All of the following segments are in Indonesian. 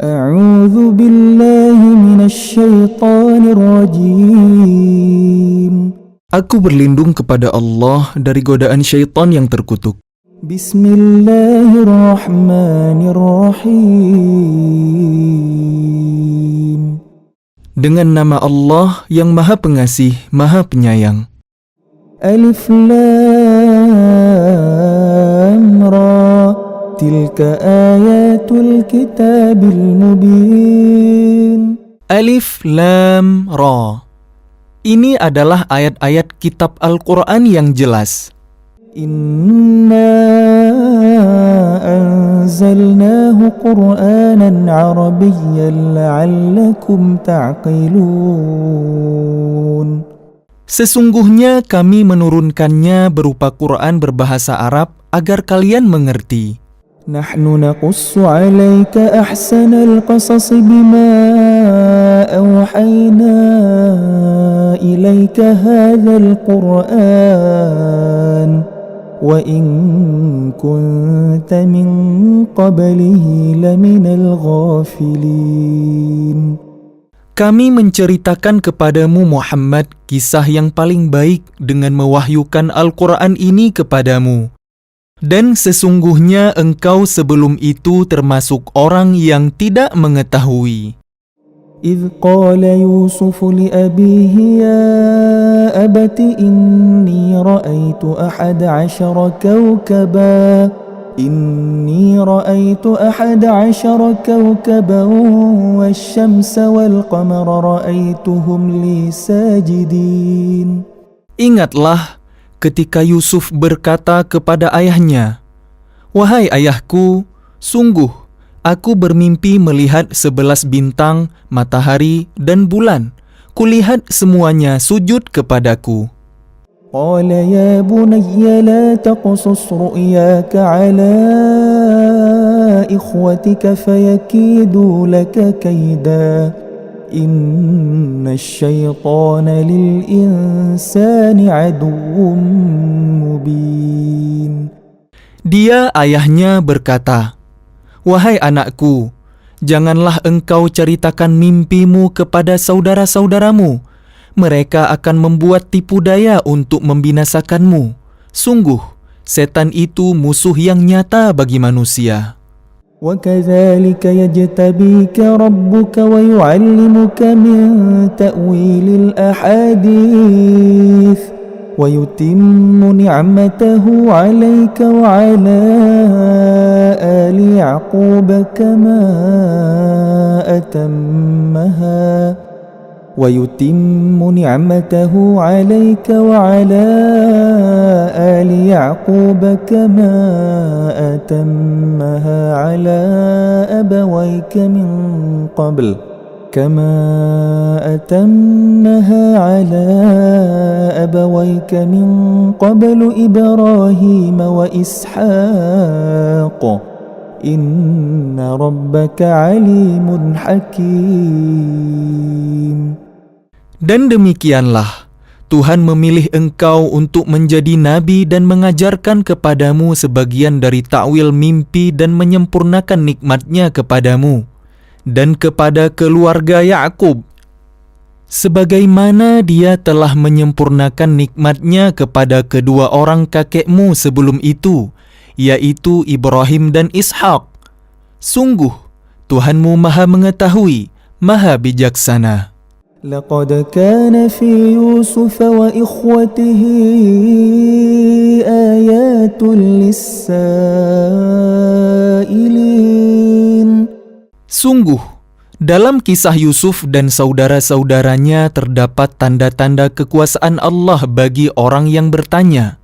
أعوذ بالله من الشيطان الرجيم. Aku berlindung kepada Allah dari godaan syaitan yang terkutuk. Bismillahirrahmanirrahim. Dengan nama Allah yang Maha Pengasih, Maha Penyayang. Alif Lam Ra. Tilka ayatul kitabil mubin. Alif Lam Ra. Ini adalah ayat-ayat kitab Al-Quran yang jelas. Inna anzalnahu Qur'anan Arabiyyan la'allakum ta'qilun. Sesungguhnya kami menurunkannya berupa Quran berbahasa Arab agar kalian mengerti. Nahnu naqussu 'alaika ahsanal qasas bima awhayna ilaika hadzal Qur'an wa in kunta min qablihi laminal ghafilin. Kami menceritakan kepadamu Muhammad kisah yang paling baik dengan mewahyukan Al-Quran ini kepadamu. Dan sesungguhnya engkau sebelum itu termasuk orang yang tidak mengetahui. إذ قال يوسف لأبيه يا أبت إني رأيت 11 كوكبا والشمس والقمر رأيتهم لي ساجدين. Ingatlah ketika Yusuf berkata kepada ayahnya, "Wahai ayahku, sungguh aku bermimpi melihat 11 bintang, matahari, dan bulan. Kulihat semuanya sujud kepadaku." قال يا بني لا تقصص رؤياك على إخوتك فيكيدوا لك كيدا إن الشيطان للإنسان عدو مبين. Dia ayahnya berkata, "Wahai anakku, janganlah engkau ceritakan mimpimu kepada saudara-saudaramu. Mereka akan membuat tipu daya untuk membinasakanmu. Sungguh, setan itu musuh yang nyata bagi manusia." وَكَذَلِكَ يَجْتَبِيكَ رَبُّكَ وَيُعَلِّمُكَ مِنْ تَأْوِيلِ الْأَحَادِيثِ وَيُتِمُّ نِعْمَتَهُ عَلَيْكَ وَعَلَى آلِ يَعْقُوبَ كَمَا أتمها على أبويك من قبل إبراهيم وإسحاق إن ربك عليم حكيم. Dan demikianlah Tuhan memilih engkau untuk menjadi nabi dan mengajarkan kepadamu sebagian dari takwil mimpi dan menyempurnakan nikmat-Nya kepadamu dan kepada keluarga Yakub, sebagaimana Dia telah menyempurnakan nikmat-Nya kepada kedua orang kakekmu sebelum itu, yaitu Ibrahim dan Ishak. Sungguh, Tuhanmu Maha Mengetahui, Maha Bijaksana. لقد كان في يوسف وإخوته آيات للسائلين. Sungguh, dalam kisah Yusuf dan saudara-saudaranya terdapat tanda-tanda kekuasaan Allah bagi orang yang bertanya.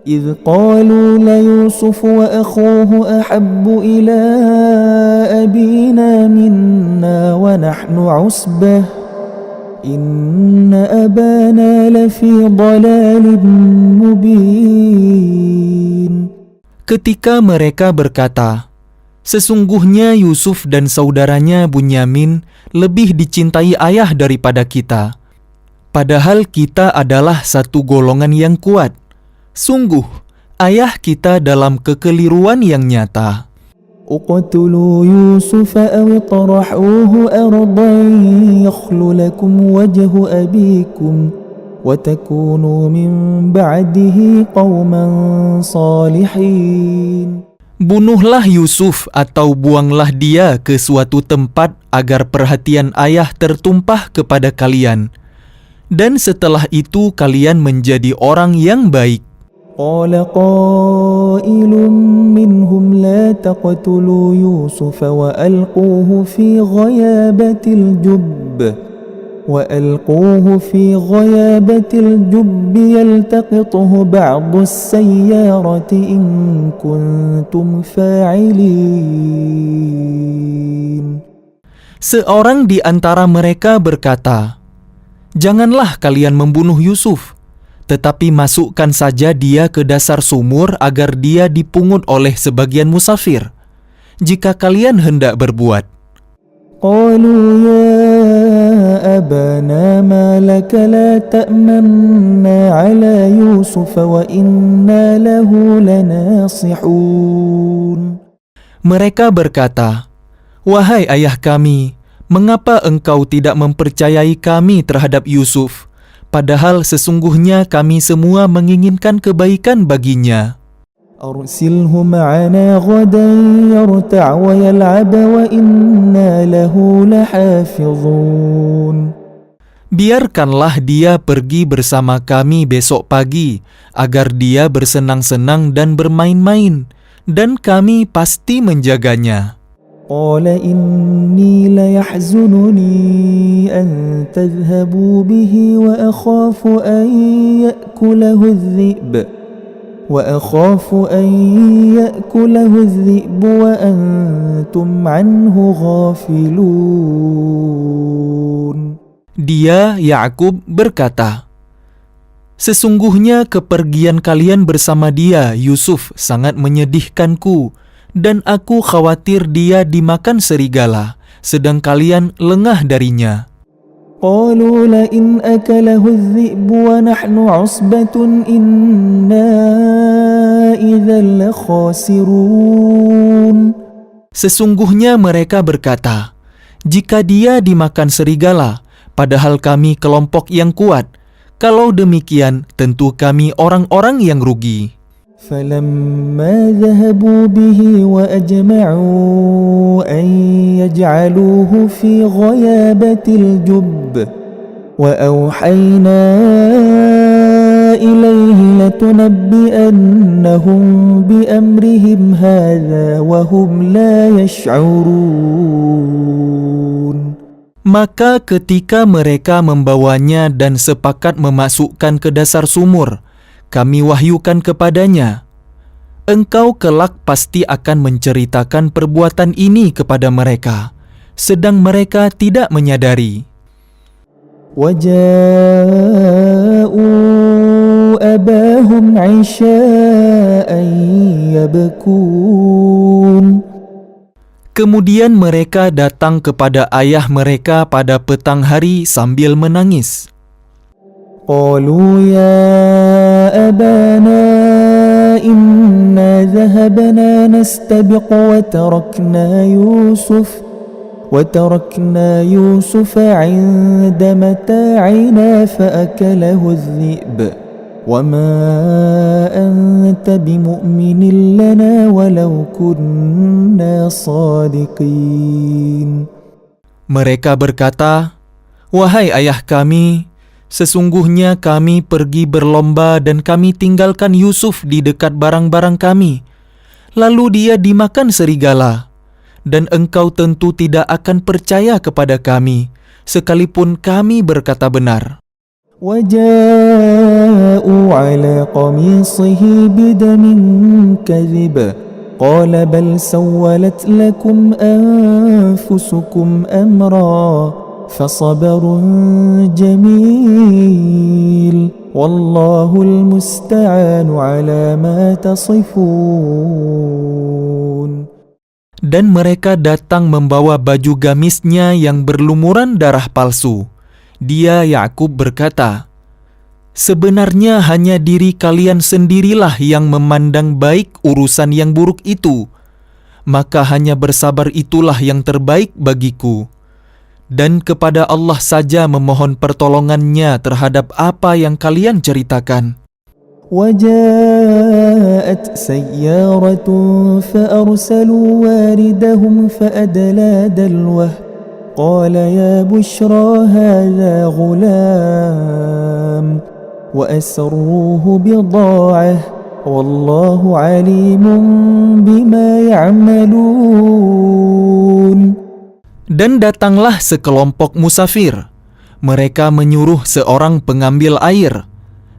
إذ قالوا ليوسف وأخوه أحب إلى أبينا منا ونحن عصبة إن أبانا لفي ضلال مبين. Ketika mereka berkata, "Sesungguhnya Yusuf dan saudaranya Bunyamin lebih dicintai ayah daripada kita, padahal kita adalah satu golongan yang kuat. Sungguh, ayah kita dalam kekeliruan yang nyata." اقتلوا يوسف أو اطرحوه أرضا يخل لكم وجه أبيكم وتكونوا من بعده قوما صالحين. Bunuhlah Yusuf atau buanglah dia ke suatu tempat agar perhatian ayah tertumpah kepada kalian. Dan setelah itu kalian menjadi orang yang baik. قال قائل منهم لا تقتلوا يوسف وألقوه في غيابة الجب يلتقطه بعض السيارة إن كنتم فاعلين. Seorang di antara mereka berkata, "Janganlah kalian membunuh Yusuf, tetapi masukkan saja dia ke dasar sumur agar dia dipungut oleh sebagian musafir, jika kalian hendak berbuat." قالوا يا أبانا ما لك لا تأمنا على يوسف وإنا له لناصحون. Mereka berkata, "Wahai ayah kami, mengapa engkau tidak mempercayai kami terhadap Yusuf? Padahal sesungguhnya kami semua menginginkan kebaikan baginya. أرسله معنا غدا يرتع ويلعب وإنا له لحافظون. Biarkanlah dia pergi bersama kami besok pagi, agar dia bersenang-senang dan bermain-main, dan kami pasti menjaganya." قال إني ليحزنني أن تذهبوا به وأخاف أن يأكله الذئب وأنتم عنه غافلون. Dia, Yakub, berkata, "Sesungguhnya kepergian kalian bersama dia, Yusuf, sangat menyedihkanku, dan aku khawatir dia dimakan serigala, sedang kalian lengah darinya." قالوا لئن أكله الذئب ونحن عصبة إنا إذا لخاسرون. Sesungguhnya mereka berkata, "Jika dia dimakan serigala, padahal kami kelompok yang kuat, kalau demikian tentu kami orang-orang yang rugi." فلما ذهبوا به وأجمعوا أن يجعلوه في غيابة الجب وأوحينا إليه لتنبئنهم بأمرهم هذا وهم لا يشعرون. Maka ketika mereka membawanya dan sepakat memasukkan ke dasar sumur, kami wahyukan kepadanya, "Engkau kelak pasti akan menceritakan perbuatan ini kepada mereka," sedang mereka tidak menyadari. وَجَاءُوا أَبَاهُمْ عِشَاءً يَبْكُونَ. Kemudian mereka datang kepada ayah mereka pada petang hari sambil menangis. قالوا يا أبانا إنا ذهبنا نستبق وتركنا يوسف عند متاعنا فأكله الذئب وما أنت بمؤمن لنا ولو كنا صادقين. Mereka berkata, "Wahai ayah kami, sesungguhnya kami pergi berlomba dan kami tinggalkan Yusuf di dekat barang-barang kami. Lalu dia dimakan serigala. Dan engkau tentu tidak akan percaya kepada kami, sekalipun kami berkata benar." وَجَاءُوا عَلَى قَمِيصِهِ بِدَمٍ كَذِبٍ قَالَ بَلْ سَوَّلَتْ لَكُمْ أَنفُسُكُمْ أَمْرًا فصبر جميل والله المستعان على ما تصفون. Dan mereka datang membawa baju gamisnya yang berlumuran darah palsu. Dia, Yakub, berkata, "Sebenarnya hanya diri kalian sendirilah yang memandang baik urusan yang buruk itu. maka hanya bersabar itulah yang terbaik bagiku. Dan kepada Allah saja memohon pertolongannya terhadap apa yang kalian ceritakan. وجاءت سيارة فأرسلوا واردهم فأدلى دلوه قال يا بشرى هذا غلام وأسروه بضاعة والله عليم بما يعملون. Dan datanglah sekelompok musafir. Mereka menyuruh seorang pengambil air.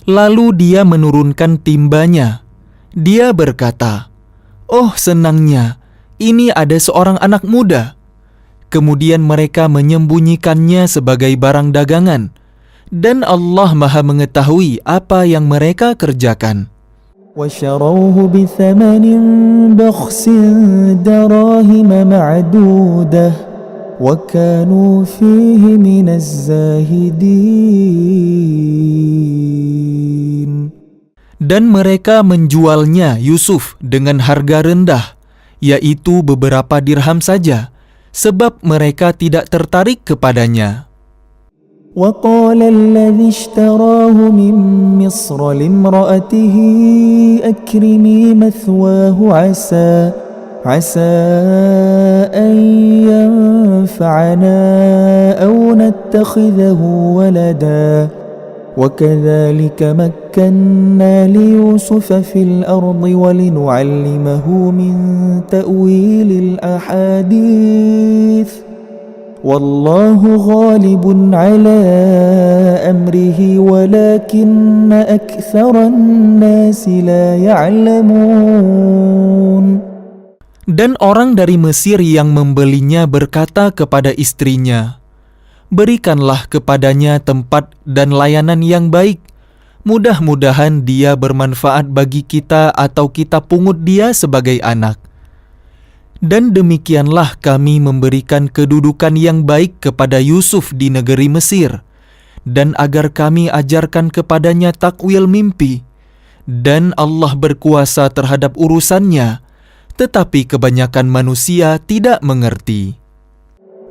Lalu dia menurunkan timbanya. Dia berkata, "Oh senangnya, ini ada seorang anak muda." Kemudian mereka menyembunyikannya sebagai barang dagangan. Dan Allah Maha mengetahui apa yang mereka kerjakan. وشروه بثمن بخس دراهم معدودة وكانوا فيه من الزاهدين. Dan mereka menjualnya Yusuf dengan harga rendah, yaitu beberapa dirham saja, sebab mereka tidak tertarik kepadanya. وقال الذي اشتراه من مصر لامرأته أكرمي مثواه عسى أن ينفعنا أو نتخذه ولدا وكذلك مكنا ليوسف في الأرض ولنعلمه من تأويل الأحاديث والله غالب على أمره ولكن أكثر الناس لا يعلمون. Dan orang dari Mesir yang membelinya berkata kepada istrinya, "Berikanlah kepadanya tempat dan layanan yang baik. Mudah-mudahan dia bermanfaat bagi kita atau kita pungut dia sebagai anak." Dan demikianlah kami memberikan kedudukan yang baik kepada Yusuf di negeri Mesir, dan agar kami ajarkan kepadanya takwil mimpi. Dan Allah berkuasa terhadap urusannya, tetapi kebanyakan manusia tidak mengerti.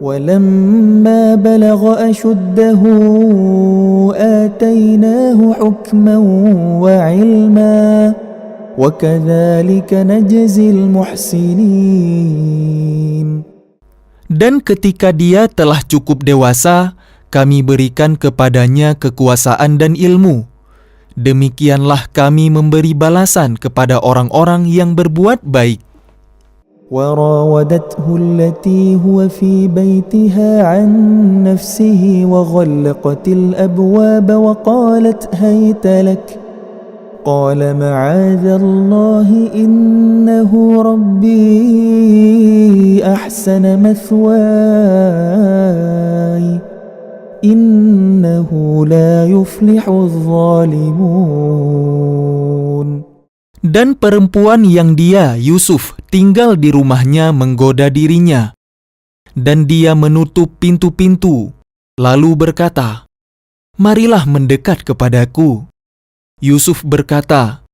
ولما بلغ أشده آتيناه حكما وعلما وكذلك نجزي المحسنين. Dan ketika dia telah cukup dewasa, kami berikan kepadanya kekuasaan dan ilmu. Demikianlah kami memberi balasan kepada orang-orang yang berbuat baik. وراودته التي هو في بيتها عن نفسه وغلقت الأبواب وقالت هيت لك قال معاذ الله إنه ربي أحسن مثواي إنه لا يفلح الظالمون. Dan perempuan yang dia, Yusuf, tinggal di rumahnya menggoda dirinya. Dan dia menutup pintu-pintu, lalu berkata, "Marilah mendekat kepadaku." Yusuf berkata,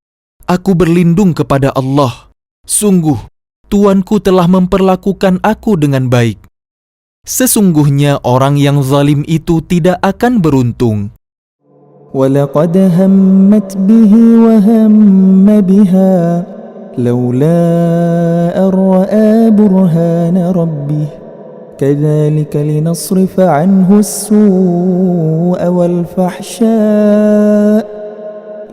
"Aku berlindung kepada Allah. Sungguh, Tuanku telah memperlakukan aku dengan baik. Sesungguhnya orang yang zalim itu tidak akan beruntung." ولقد همت به وهم بها لولا أن رأى برهان ربه كذلك لنصرف عنه السوء والفحشاء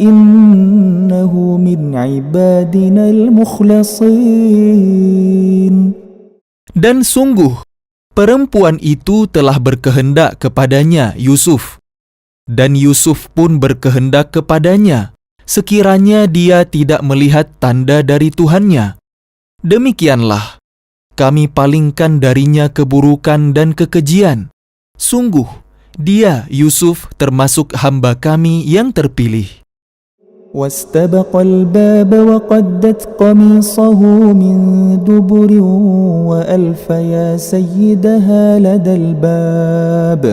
إنه من عبادنا المخلصين. Dan sungguh, perempuan itu telah berkehendak kepadanya, Yusuf. Dan Yusuf pun berkehendak kepadanya, sekiranya dia tidak melihat tanda dari Tuhannya. Demikianlah, kami palingkan darinya keburukan dan kekejian. Sungguh, dia, Yusuf, termasuk hamba kami yang terpilih. واستبق الباب وقدت قميصه من دبر وألف يا سيدها لدى الباب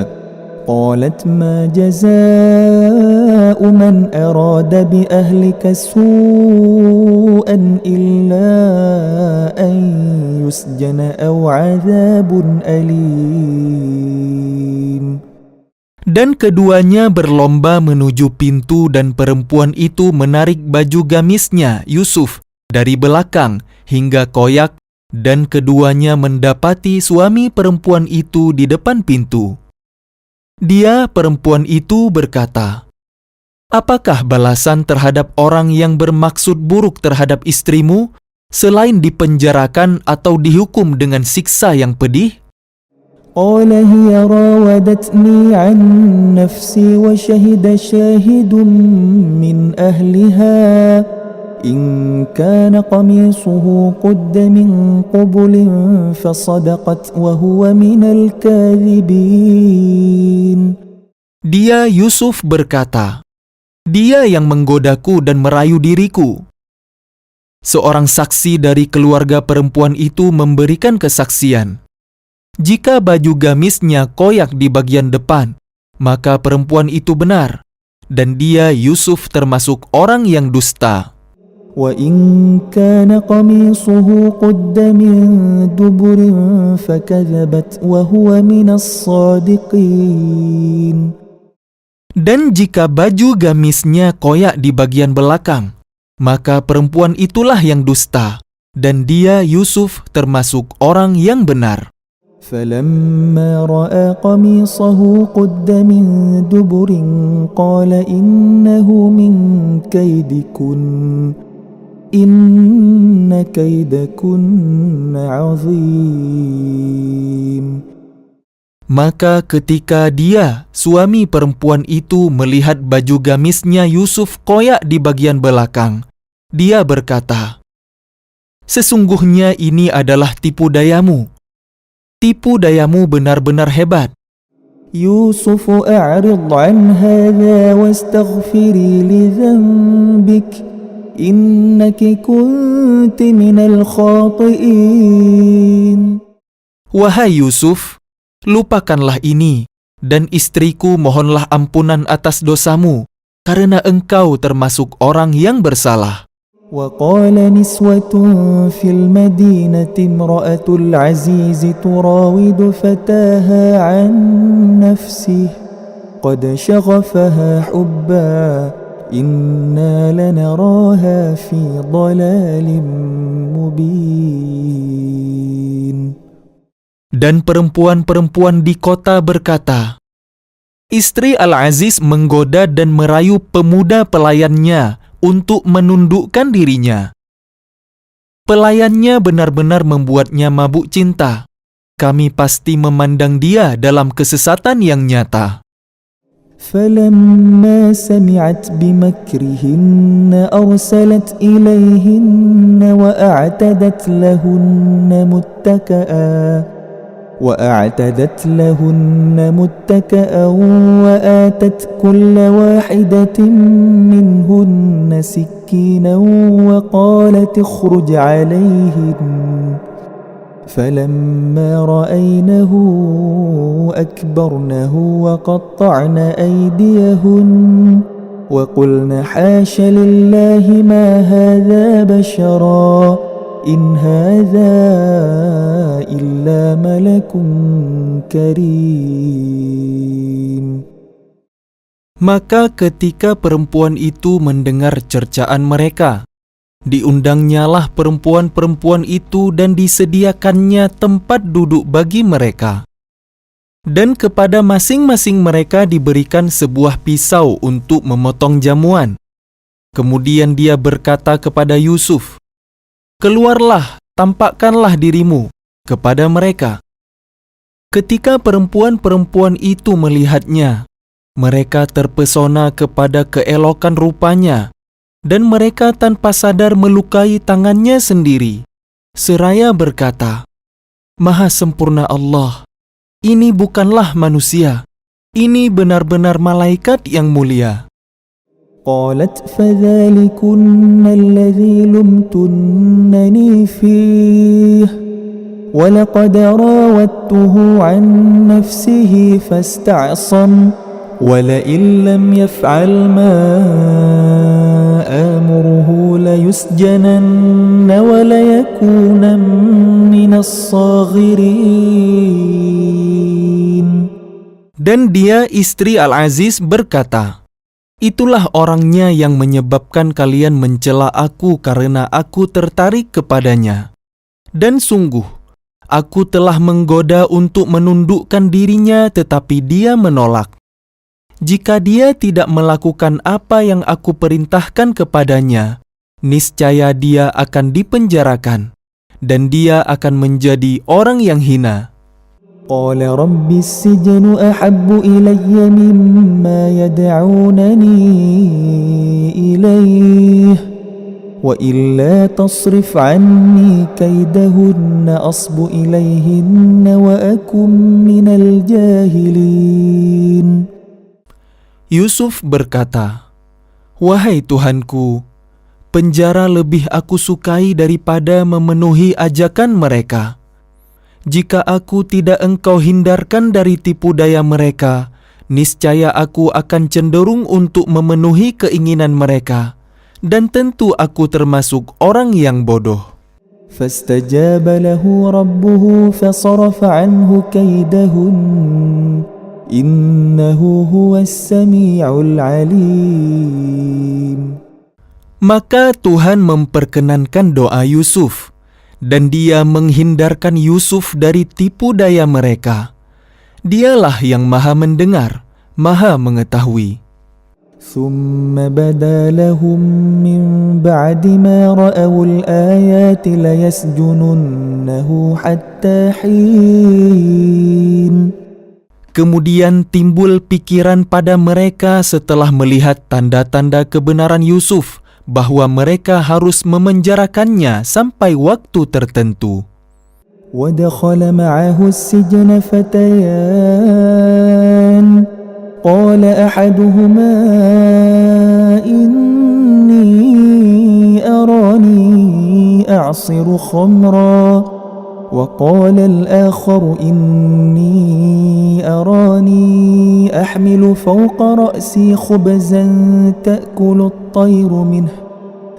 قالت ما جزاء من أراد بأهلك سوءا إلا أن يسجن أو عذاب أليم. Dan keduanya berlomba menuju pintu dan perempuan itu menarik baju gamisnya Yusuf dari belakang hingga koyak, dan keduanya mendapati suami perempuan itu di depan pintu. Dia, perempuan itu, berkata, "Apakah balasan terhadap orang yang bermaksud buruk terhadap istrimu selain dipenjarakan atau dihukum dengan siksa yang pedih?" قال هي راودتني عن نفسي وشهد شاهد من أهلها إن كان قميصه قد من قبل فصدقت وهو من الكاذبين. Dia, Yusuf, berkata, "Dia yang menggodaku dan merayu diriku." Seorang saksi dari keluarga perempuan itu memberikan kesaksian. Jika baju gamisnya koyak di bagian depan, maka perempuan itu benar, dan dia, Yusuf, termasuk orang yang dusta. وَإِنْ كَانَ قَمِيصُهُ قُدَّ مِنْ دُبُرٍ فَكَذَبَتْ وَهُوَ مِنَ الصَّادِقِينَ. Dan jika baju gamisnya koyak di bagian belakang, maka perempuan itulah yang dusta, dan dia, Yusuf, termasuk orang yang benar. فَلَمَّا رَأَى قَمِيصَهُ قُدَّ مِنْ دُبُرٍ قَالَ إِنَّهُ مِنْ كَيْدِكُنَّ إِنَّ كَيْدَكُنَّ عَظِيمٌ. Maka ketika dia, suami perempuan itu, melihat baju gamisnya Yusuf koyak di bagian belakang, dia berkata, "Sesungguhnya ini adalah tipu dayamu. Tipu dayamu benar-benar hebat." يوسف أعرض عن هذا واستغفري لذنبك إنك كنت من الخاطئين. Wahai Yusuf, lupakanlah ini, dan istriku mohonlah ampunan atas dosamu, karena engkau termasuk orang yang bersalah. وقال نسوة في المدينة امرأة العزيز تراود فتاها عن نفسه قد شغفها حبا إنا لنراها في ضلال مبين. Dan perempuan-perempuan di kota berkata, "Istri Al-Aziz menggoda dan merayu pemuda pelayannya untuk menundukkan dirinya. Pelayannya benar-benar membuatnya mabuk cinta. Kami pasti memandang dia dalam kesesatan yang nyata." فلما سمعت بمكرهن أرسلت إليهن وأعتدت لهن متكأ وآتت كل واحدة منهن سكينا وقالت اخرج عليهن فلما رأينه أكبرنه وقطعن أيديهن وقلن حاش لله ما هذا بشرا إن هذا إلا ملك كريم. Maka ketika perempuan itu mendengar cercaan mereka, diundangnyalah perempuan-perempuan itu dan disediakannya tempat duduk bagi mereka. Dan kepada masing-masing mereka diberikan sebuah pisau untuk memotong jamuan. Kemudian dia berkata kepada Yusuf, "Keluarlah, tampakkanlah dirimu," kepada mereka. Ketika perempuan-perempuan itu melihatnya, mereka terpesona kepada keelokan rupanya, dan mereka tanpa sadar melukai tangannya sendiri, seraya berkata, "Maha sempurna Allah, ini bukanlah manusia, ini benar-benar malaikat yang mulia." قالت فذلكن الذي لمتنني فيه ولقد راودته عن نفسه فاستعصم ولئن لم يفعل ما آمره ليسجنن وليكون من الصاغرين. Dan dia, istri Al-Aziz, berkata, "Itulah orangnya yang menyebabkan kalian mencela aku karena aku tertarik kepadanya. Dan sungguh, aku telah menggoda untuk menundukkan dirinya, tetapi dia menolak. Jika dia tidak melakukan apa yang aku perintahkan kepadanya, niscaya dia akan dipenjarakan, dan dia akan menjadi orang yang hina." قال رب السجن أحب إلي مما يدعونني إليه وإلا تصرف عني كيدهن أصب إليهن وأكن من الجاهلين. Yusuf berkata, "Wahai Tuhanku, penjara lebih aku sukai daripada memenuhi ajakan mereka. Jika aku tidak Engkau hindarkan dari tipu daya mereka, niscaya aku akan cenderung untuk memenuhi keinginan mereka, dan tentu aku termasuk orang yang bodoh." فاستجاب له ربه فصرف عنه كيدهن إنه هو السميع العليم. Maka Tuhan memperkenankan doa Yusuf, dan dia menghindarkan Yusuf dari tipu daya mereka. Dialah yang maha mendengar, maha mengetahui. ثم بدا لهم من بعد ما رأوا الآيات ليسجننه حتى حين. Kemudian timbul pikiran pada mereka setelah melihat tanda-tanda kebenaran Yusuf, bahwa mereka harus memenjarakannya sampai waktu tertentu. ودخل معه السجن فتيان قال أحدهما إني أراني أعصر خمرا وقال الآخر إني أراني أحمل فوق رأسي خبزا تأكل الطير منه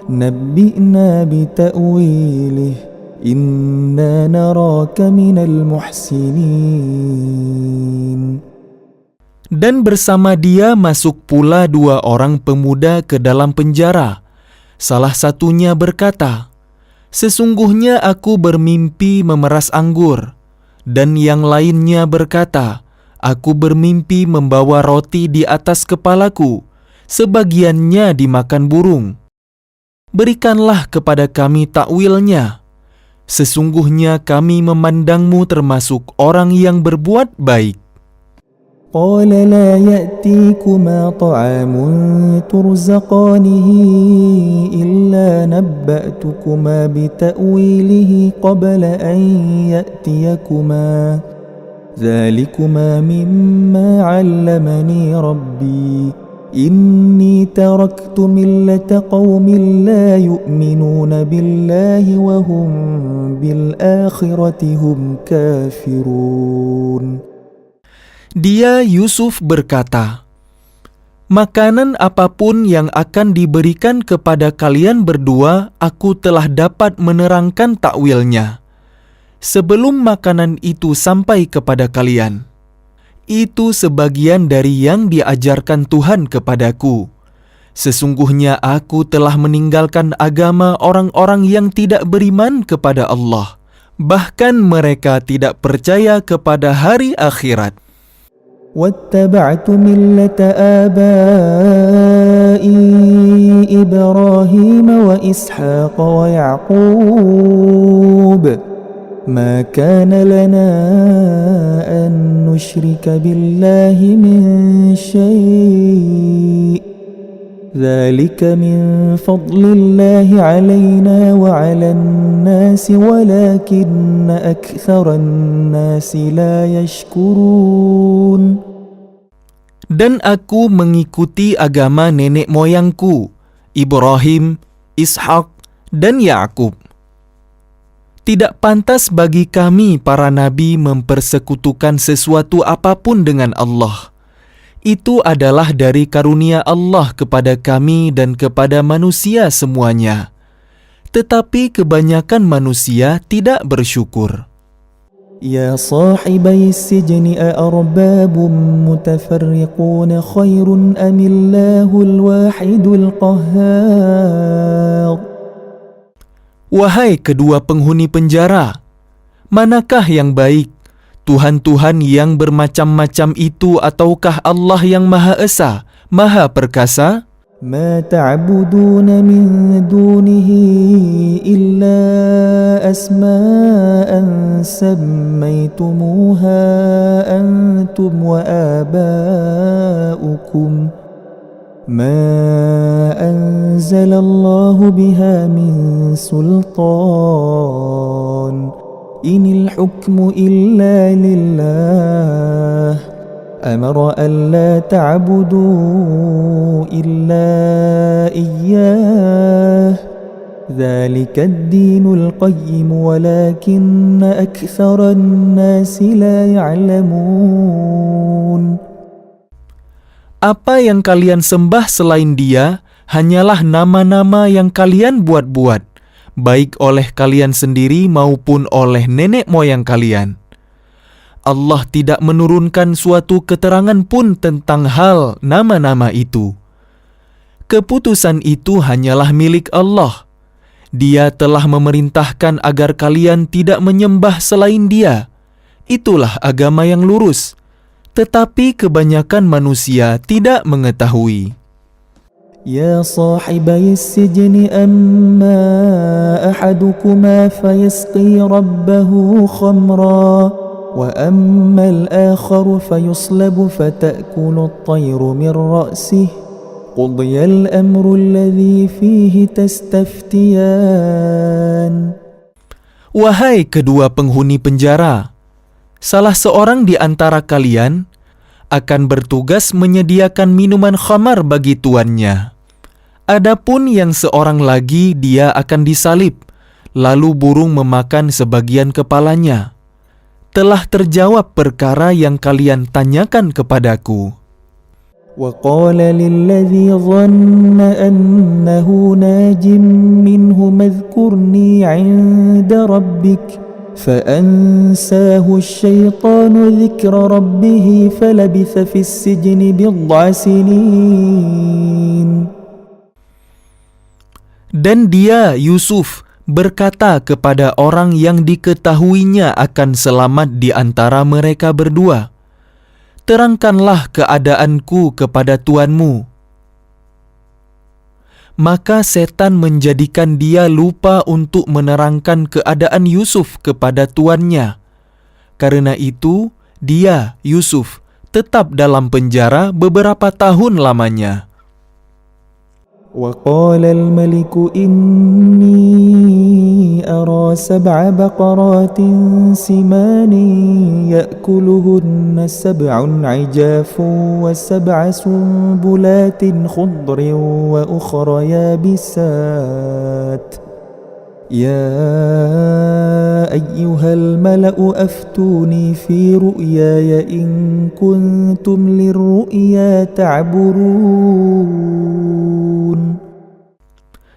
نبئنا بتأويله إنا نراك من المحسنين. Dan bersama dia masuk pula 2 orang pemuda ke dalam penjara. Salah satunya berkata, "Sesungguhnya aku bermimpi memeras anggur." Dan yang lainnya berkata, "Aku bermimpi membawa roti di atas kepalaku, sebagiannya dimakan burung. Berikanlah kepada kami takwilnya. Sesungguhnya kami memandangmu termasuk orang yang berbuat baik." قال لا يأتيكما طعام ترزقانه إلا نبأتكما بتأويله قبل أن يأتيكما ذلكما مما علمني ربي إني تركت ملة قوم لا يؤمنون بالله وهم بالآخرة هم كافرون. Dia, Yusuf, berkata, "Makanan apapun yang akan diberikan kepada kalian berdua, aku telah dapat menerangkan takwilnya sebelum makanan itu sampai kepada kalian. Itu sebagian dari yang diajarkan Tuhan kepadaku. Sesungguhnya aku telah meninggalkan agama orang-orang yang tidak beriman kepada Allah. Bahkan mereka tidak percaya kepada hari akhirat. واتبعت ملة آبائي إبراهيم وإسحاق ويعقوب ما كان لنا أن نشرك بالله من شيء ذلك من فضل الله علينا وعلى الناس ولكن أكثر الناس لا يشكرون. Dan aku mengikuti agama nenek moyangku, Ibrahim, Ishak, dan Yakub. Tidak pantas bagi kami para nabi mempersekutukan sesuatu apapun dengan Allah. Itu adalah dari karunia Allah kepada kami dan kepada manusia semuanya. Tetapi kebanyakan manusia tidak bersyukur. يا صاحبي السجن أأرباب متفرقون خير أم الله الواحد القهار. Wahai kedua penghuni penjara, manakah yang baik, Tuhan-Tuhan yang bermacam-macam itu ataukah Allah yang Maha Esa, Maha Perkasa? ما تعبدون من دونه إلا أسماء سميتموها أنتم وآباؤكم ما أنزل الله بها من سلطان إن الحكم إلا لله أمر ألا تعبدوا إلا إياه ذلك الدين القيم ولكن أكثر الناس لا يعلمون. Apa yang kalian sembah selain Dia hanyalah nama-nama yang kalian buat-buat, baik oleh kalian sendiri maupun oleh nenek moyang kalian. Allah tidak menurunkan suatu keterangan pun tentang hal nama-nama itu. Keputusan itu hanyalah milik Allah. Dia telah memerintahkan agar kalian tidak menyembah selain Dia. Itulah agama yang lurus. Tetapi kebanyakan manusia tidak mengetahui. يا صاحبي السجن أما أحدكما فيسقي ربه خمرا وأما الآخر فيصلب فتأكل الطير من رأسه قضي الأمر الذي فيه تستفتيان. Wahai kedua penghuni penjara, salah seorang di antara kalian akan bertugas menyediakan minuman khamar bagi tuannya. Adapun yang seorang lagi, dia akan disalib, lalu burung memakan sebagian kepalanya. Telah terjawab perkara yang kalian tanyakan kepadaku. وقال للذي ظن أنه ناج منهما اذكرني عند ربك فأنساه الشيطان ذكر ربه فلبث في السجن بضع سنين. Dan dia, Yusuf, berkata kepada orang yang diketahuinya akan selamat di antara mereka berdua, "Terangkanlah keadaanku kepada tuanmu." Maka setan menjadikan dia lupa untuk menerangkan keadaan Yusuf kepada tuannya. Karena itu, dia, Yusuf, tetap dalam penjara beberapa tahun lamanya. وقال الملك إني أرى 7 بقرات سمان يأكلهن 7 عجاف و7 سنبلات خضر وأخر يابسات يا أيها الملأ أفتوني في رؤياي إن كنتم للرؤيا تعبرون.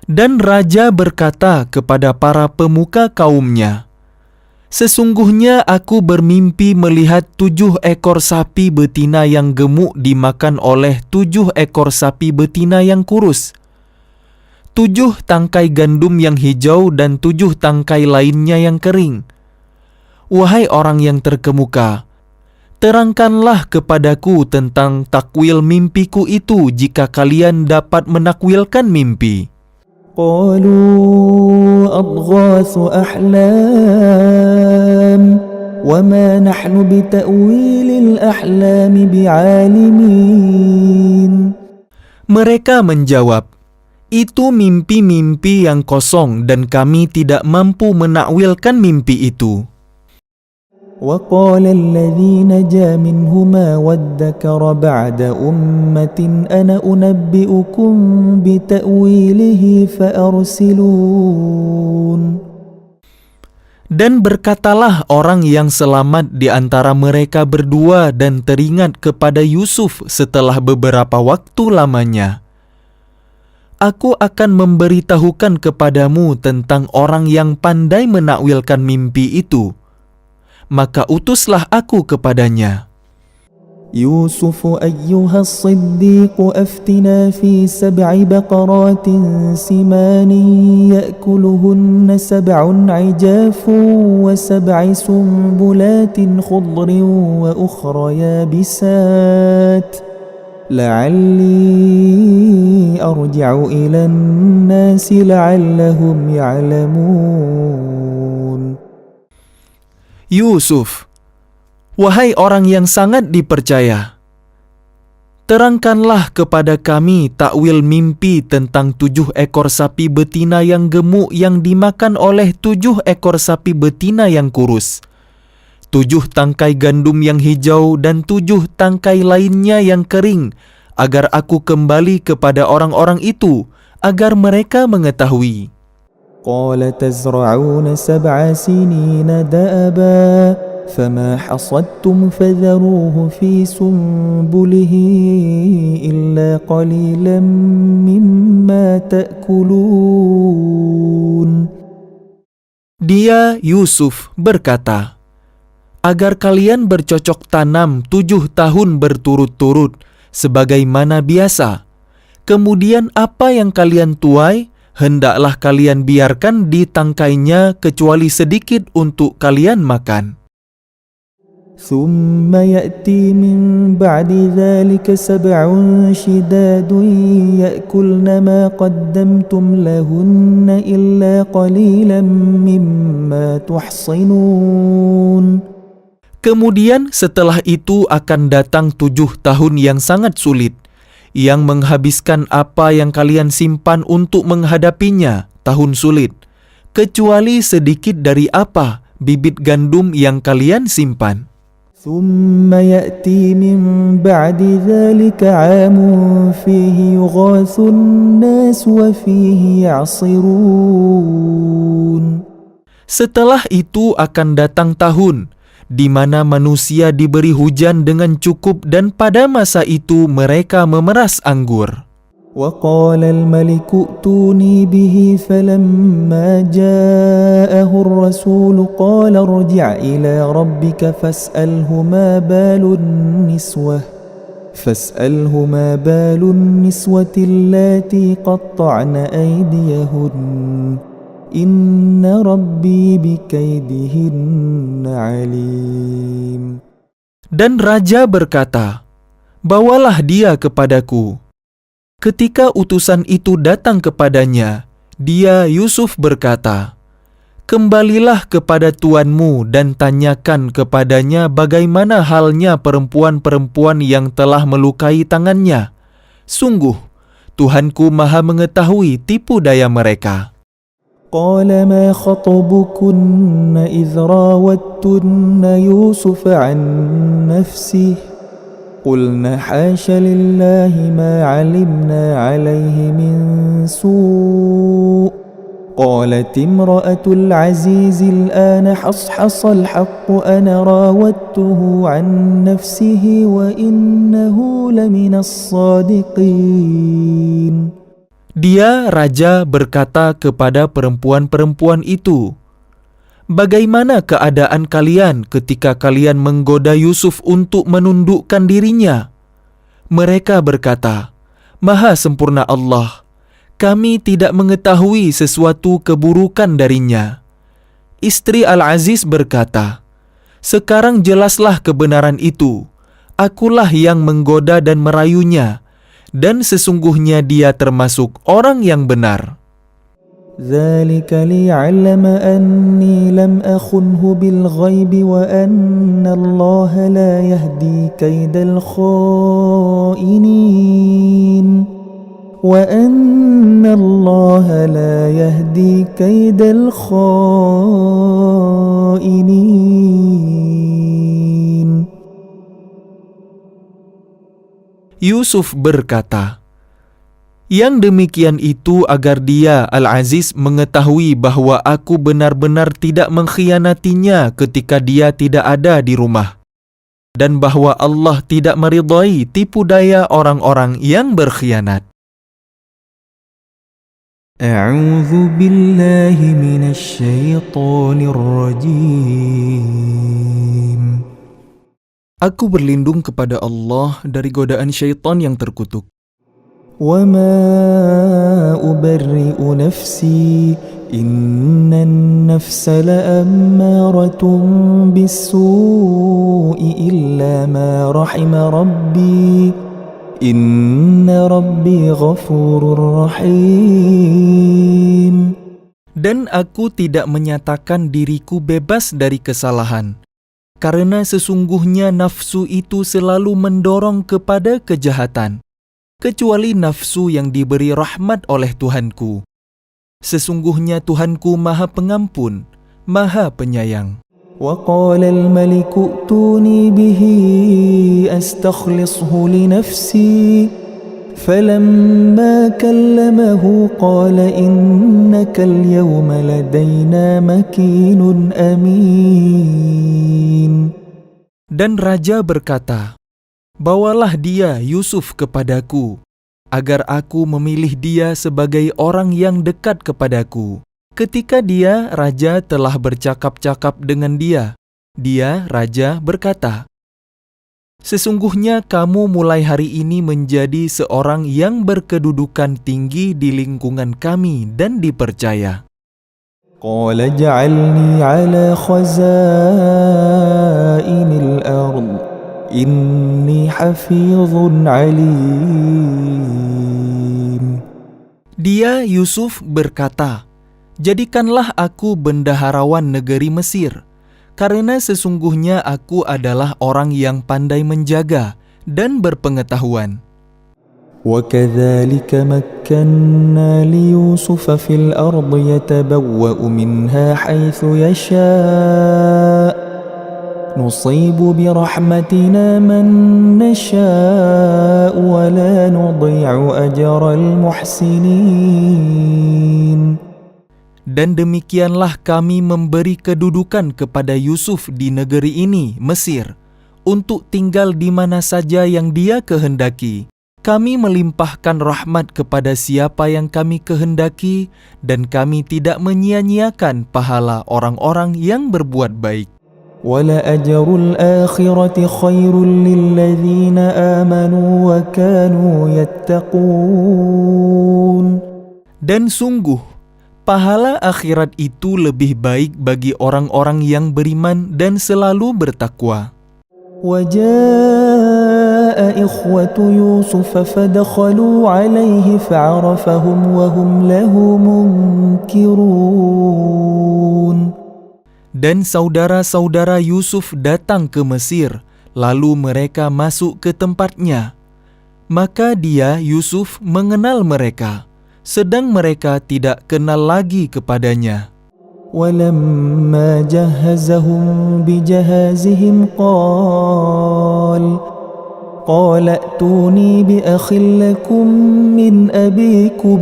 Dan raja berkata kepada para pemuka kaumnya, "Sesungguhnya aku bermimpi melihat 7 ekor sapi betina yang gemuk dimakan oleh 7 ekor sapi betina yang kurus. 7 tangkai gandum yang hijau dan 7 tangkai lainnya yang kering. Wahai orang yang terkemuka, terangkanlah kepadaku tentang takwil mimpiku itu jika kalian dapat menakwilkan mimpi." قالوا أضغاث أحلام وما نحن بتأويل الأحلام بعالمين. Mereka menjawab, "Itu mimpi-mimpi yang kosong dan kami tidak mampu menakwilkan mimpi itu." وقال الذي نجا منهما وادكر بعد أمة أنا أنبئكم بتأويله فأرسلون. Dan berkatalah orang yang selamat di antara mereka berdua dan teringat kepada Yusuf setelah beberapa waktu lamanya. Aku akan memberitahukan kepadamu tentang orang yang pandai menakwilkan mimpi itu. Maka utuslah aku kepadanya. يوسف أيها الصديق أفتنا في 7 بقرات سمان يأكلهن 7 عجاف و7 سنبلات خضر وأخر يابسات لعلي أرجع إلى الناس لعلهم يعلمون. Yusuf, wahai orang yang sangat dipercaya, terangkanlah kepada kami takwil mimpi tentang 7 ekor sapi betina yang gemuk yang dimakan oleh 7 ekor sapi betina yang kurus, 7 tangkai gandum yang hijau dan 7 tangkai lainnya yang kering, agar aku kembali kepada orang-orang itu, agar mereka mengetahui. قال تزرعون 7 سنين دأبا فما حصدتم فذروه في سنبله إلا قليلا مما تأكلون. Dia, Yusuf, berkata, agar kalian bercocok tanam 7 tahun berturut-turut, sebagaimana biasa. Kemudian apa yang kalian tuai, hendaklah kalian biarkan di tangkainya kecuali sedikit untuk kalian makan. ثم يأتي من بعد ذلك 7 شداد يأكلن ما قدمتم لهن إلا قليلا مما تحصنون. Kemudian setelah itu akan datang 7 tahun yang sangat sulit, yang menghabiskan apa yang kalian simpan untuk menghadapinya, tahun sulit, kecuali sedikit dari apa bibit gandum yang kalian simpan. ثم يأتي من بعد ذلك عام فيه يغاث الناس وفيه يعصرون. Setelah itu akan datang tahun di mana manusia diberi hujan dengan cukup dan pada masa itu mereka memeras anggur. وقال الملك ائتوني به فلما جاءه الرسول قال ارجع إلى ربك فاسأله ما بال النسوة اللاتي قطعن أيديهن إن ربي بكيدهن عليم. Dan raja berkata, bawalah dia kepadaku. Ketika utusan itu datang kepadanya, dia, Yusuf, berkata, kembalilah kepada tuanmu dan tanyakan kepadanya bagaimana halnya perempuan-perempuan yang telah melukai tangannya. Sungguh, Tuhanku Maha mengetahui tipu daya mereka. قال ما خطبكن إذ راوتن يوسف عن نفسه قلنا حاش لله ما علمنا عليه من سوء قالت امرأة العزيز الآن حصحص الحق أنا راودته عن نفسه وإنه لمن الصادقين. Dia, raja, berkata kepada perempuan-perempuan itu, bagaimana keadaan kalian ketika kalian menggoda Yusuf untuk menundukkan dirinya? Mereka berkata, Maha sempurna Allah, kami tidak mengetahui sesuatu keburukan darinya. Istri Al-Aziz berkata, sekarang jelaslah kebenaran itu. Akulah yang menggoda dan merayunya, dan sesungguhnya dia termasuk orang yang benar. ذلك ليعلم أني لم أخنه بالغيب وأن الله لا يهدي كيد الخائنين وأن الله لا يهدي كيد الخائنين. Yusuf berkata, Yang demikian itu agar dia, Al-Aziz, mengetahui bahwa aku benar-benar tidak mengkhianatinya ketika dia tidak ada di rumah, dan bahwa Allah tidak meridai tipu daya orang-orang yang berkhianat. أعوذ بالله من الشيطان الرجيم Aku berlindung kepada Allah dari godaan syaitan yang terkutuk. وما أبرئ نفسي إن النفس لأمارة بالسوء إلا ما رحم ربي إن ربي غفور رحيم. Dan aku tidak menyatakan diriku bebas dari kesalahan, karena sesungguhnya nafsu itu selalu mendorong kepada kejahatan, kecuali nafsu yang diberi rahmat oleh Tuhanku. Sesungguhnya Tuhanku Maha Pengampun, Maha Penyayang. وقال الملك ائتوني به أستخلصه لنفسي فلما كلمه قال إنك اليوم لدينا مكين أمين. Dan raja berkata, "Bawalah dia Yusuf kepadaku, agar aku memilih dia sebagai orang yang dekat kepadaku." Ketika dia, raja, telah bercakap-cakap dengan dia, raja, berkata, "Sesungguhnya kamu mulai hari ini menjadi seorang yang berkedudukan tinggi di lingkungan kami dan dipercaya." قال اجعلني على خزائن الأرض إني حفيظ عليم. Dia, Yusuf, berkata, "Jadikanlah aku bendaharawan negeri Mesir, karena sesungguhnya aku adalah orang yang pandai menjaga dan berpengetahuan." وكذلك مكنا ليوسف في الأرض يتبوأ منها حيث يشاء نصيب برحمتنا من نشاء ولا نضيع أجر المحسنين. Dan demikianlah kami memberi kedudukan kepada Yusuf di negeri ini, Mesir, untuk tinggal di mana saja yang dia kehendaki. Kami melimpahkan rahmat kepada siapa yang kami kehendaki, dan kami tidak menyia-nyiakan pahala orang-orang yang berbuat baik. وَلَأَجْرُ الْآخِرَةِ خَيْرٌ لِلَّذِينَ آمَنُوا وَكَانُوا يَتَّقُونَ. Dan sungguh, pahala akhirat itu lebih baik bagi orang-orang yang beriman dan selalu bertakwa. وَجَاءَ إِخْوَةُ يُوسُفَ فَدَخَلُوا عَلَيْهِ فَعَرَفَهُمْ وَهُمْ لَهُ مُنْكِرُونَ. Dan saudara-saudara Yusuf datang ke Mesir, lalu mereka masuk ke tempatnya. Maka dia, Yusuf, mengenal mereka, sedang mereka tidak kenal lagi kepadanya. وَلَمَّا جَهَّزَهُم بِجَهَازِهِمْ قَالَ ائْتُونِي بِأَخٍ لَّكُم مِّنْ أَبِيكُمْ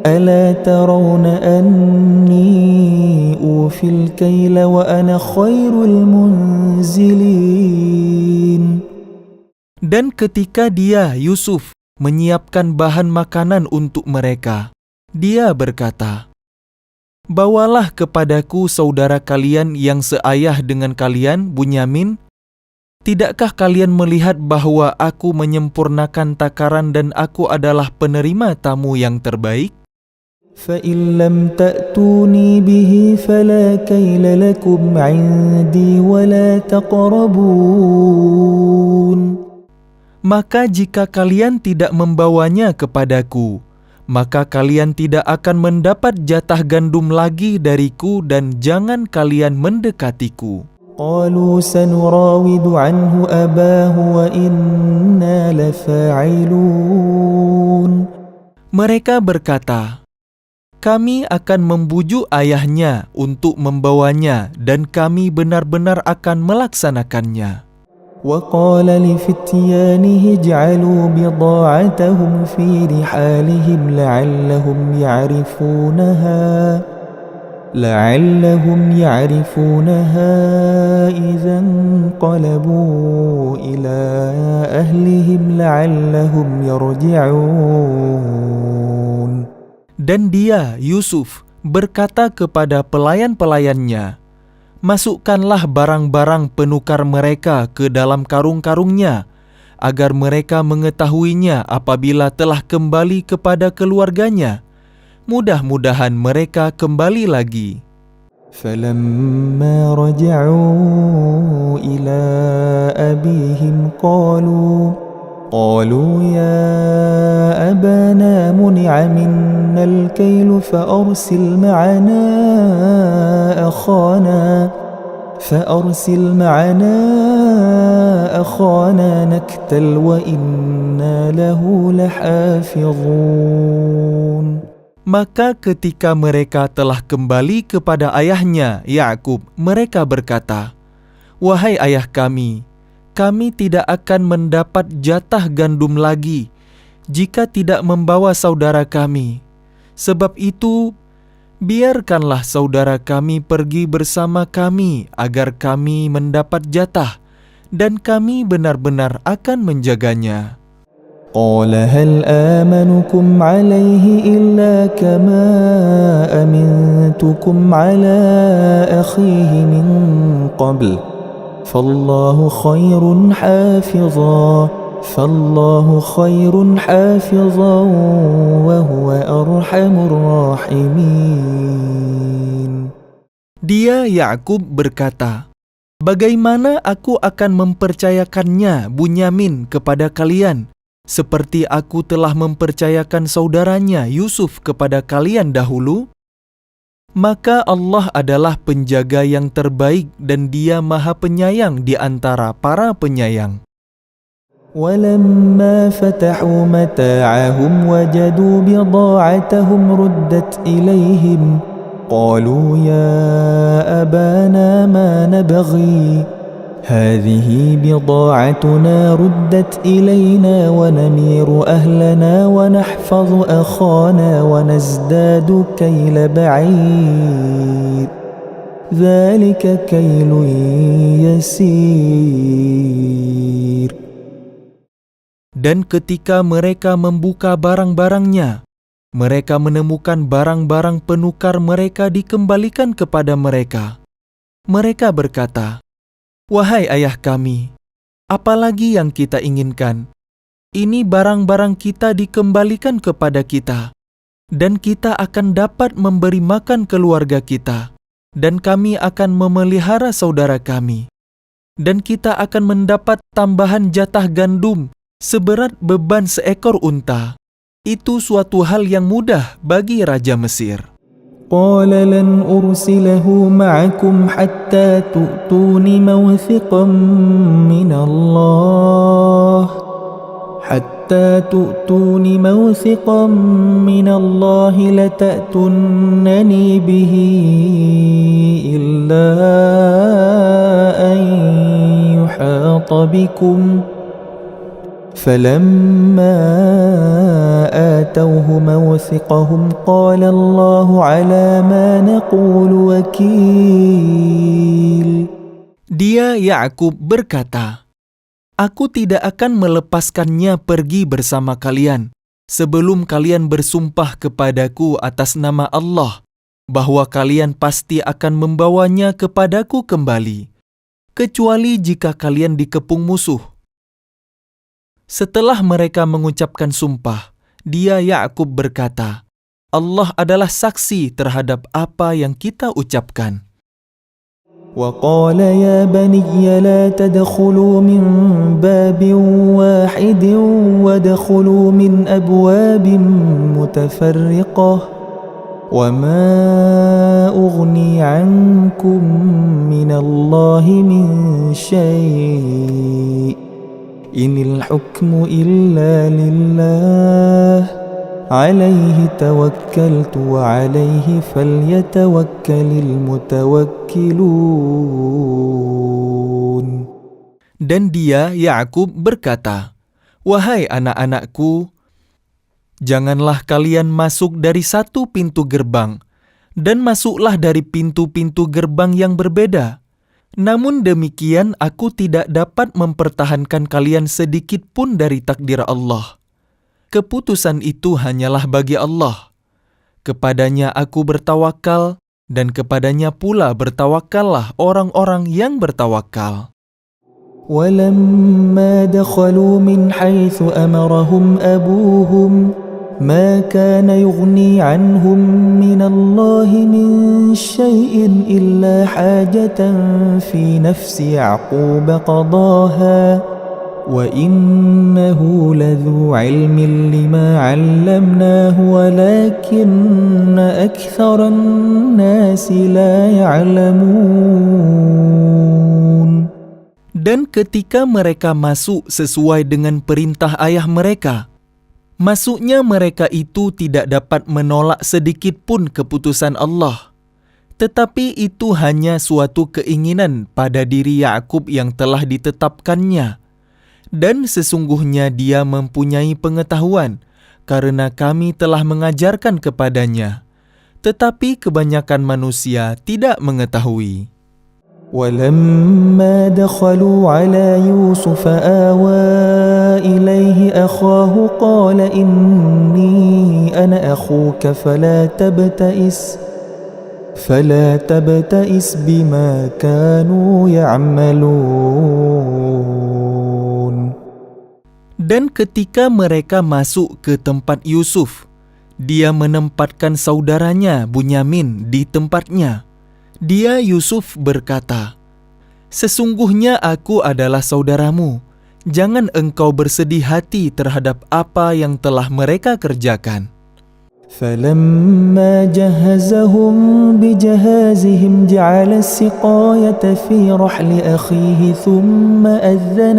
أَلَا تَرَوْنَ أَنِّي أُوفِي الْكَيْلَ وَأَنَا خَيْرُ الْمُنزِلِينَ. Dan ketika dia, Yusuf, menyiapkan bahan makanan untuk mereka, dia berkata, "Bawalah kepadaku saudara kalian yang seayah dengan kalian, Bunyamin. Tidakkah kalian melihat bahwa aku menyempurnakan takaran dan aku adalah penerima tamu yang terbaik? فَإِن لَّمْ تَأْتُونِي بِهِ فَلَا كَيْلَ لَكُمْ عِندِي وَلَا تَقْرَبُونَ." Maka jika kalian tidak membawanya kepadaku, maka kalian tidak akan mendapat jatah gandum lagi dariku dan jangan kalian mendekatiku. قَالُوا سَنُرَاوِدُ عَنْهُ أَبَاهُ وَإِنَّا لَفَاعِلُونَ. Mereka berkata, "Kami akan membujuk ayahnya untuk membawanya dan kami benar-benar akan melaksanakannya." وقال لفتيانه اجعلوا بضاعتهم في رحالهم لعلهم يعرفونها إذا انقلبوا إلى أهلهم لعلهم يرجعون. Dan dia, Yusuf, berkata kepada pelayan-pelayannya, masukkanlah barang-barang penukar mereka ke dalam karung-karungnya, agar mereka mengetahuinya apabila telah kembali kepada keluarganya. Mudah-mudahan mereka kembali lagi. فلما رجعوا إلى أبيهم قالوا يا أبانا منع منا الكيل فأرسل معنا أخانا نكتل وإنا له لحافظون. Maka ketika mereka telah kembali kepada ayahnya, Yakub, mereka berkata, wahai ayah kami tidak akan mendapat jatah gandum lagi jika tidak membawa saudara kami. Sebab itu, biarkanlah saudara kami pergi bersama kami agar kami mendapat jatah, dan kami benar-benar akan menjaganya. قال هل آمنكم عليه إلا كما أمنتكم على أخيه من قبل فالله خير حافظا وهو أرحم الراحمين. Dia, Yakub, berkata, bagaimana aku akan mempercayakannya, Bunyamin, kepada kalian, seperti aku telah mempercayakan saudaranya Yusuf kepada kalian dahulu? Maka Allah adalah penjaga yang terbaik dan Dia Maha Penyayang di antara para penyayang. ولما فتحوا متاعهم وجدوا بضاعتهم ردت إليهم قالوا يا أبانا ما نبغي هذه بضاعتنا ردت إلينا ونمير أهلنا ونحفظ أخانا ونزداد كيل بعير ذلك كيل يسير. Dan ketika mereka membuka barang-barangnya, mereka menemukan barang-barang penukar mereka dikembalikan kepada mereka. Mereka berkata, wahai ayah kami, apalagi yang kita inginkan? Ini barang-barang kita dikembalikan kepada kita, dan kita akan dapat memberi makan keluarga kita, dan kami akan memelihara saudara kami, dan kita akan mendapat tambahan jatah gandum seberat beban seekor unta. Itu suatu hal yang mudah bagi Raja Mesir. قال لن أرسله معكم حتى تؤتون موثقا من الله لتأتونني به إلا أن يحاط بكم فلما آتوه موثقهم قال الله على ما نقول وكيل. Dia, Yakub, berkata, aku tidak akan melepaskannya pergi bersama kalian sebelum kalian bersumpah kepadaku atas nama Allah bahwa kalian pasti akan membawanya kepadaku kembali, kecuali jika kalian dikepung musuh. Setelah mereka mengucapkan sumpah, dia, Yakub, berkata, Allah adalah saksi terhadap apa yang kita ucapkan. وقال يا بني لا تدخلوا من باب واحد وادخلوا من أبواب متفرقة وما أغني عنكم من الله من شيء إن الحكم إلا لله عليه توكلت وعليه فليتوكل المتوكلون. Dan dia, Yakub, berkata, "Wahai anak-anakku, janganlah kalian masuk dari satu pintu gerbang, dan masuklah dari pintu-pintu gerbang yang berbeda. Namun demikian aku tidak dapat mempertahankan kalian sedikit pun dari takdir Allah. Keputusan itu hanyalah bagi Allah. Kepadanya aku bertawakal, dan kepadanya pula bertawakallah orang-orang yang bertawakal." ولما دخلوا من حيث أمرهم أبوهم ما كان يغني عنهم من الله من شيء إلا حاجة في نفس يعقوب قضاها وإنه لذو علم لما علمناه ولكن أكثر الناس لا يعلمون. Dan ketika mereka masuk sesuai dengan perintah ayah mereka, masuknya mereka itu tidak dapat menolak sedikit pun keputusan Allah. Tetapi itu hanya suatu keinginan pada diri Yakub yang telah ditetapkannya. Dan sesungguhnya dia mempunyai pengetahuan, karena kami telah mengajarkan kepadanya. Tetapi kebanyakan manusia tidak mengetahui. ولما دخلوا على يوسف آوى إليه أخاه قال إني أنا أخوك فلا تبتئس بما كانوا يعملون. Dan ketika mereka masuk ke tempat Yusuf, dia menempatkan saudaranya Bunyamin di tempatnya. Dia, Yusuf, berkata, "Sesungguhnya aku adalah saudaramu. Jangan engkau bersedih hati terhadap apa yang telah mereka kerjakan." فلما جهزهم بجهازهم جعل السقاية في رحل أخيه ثم أذن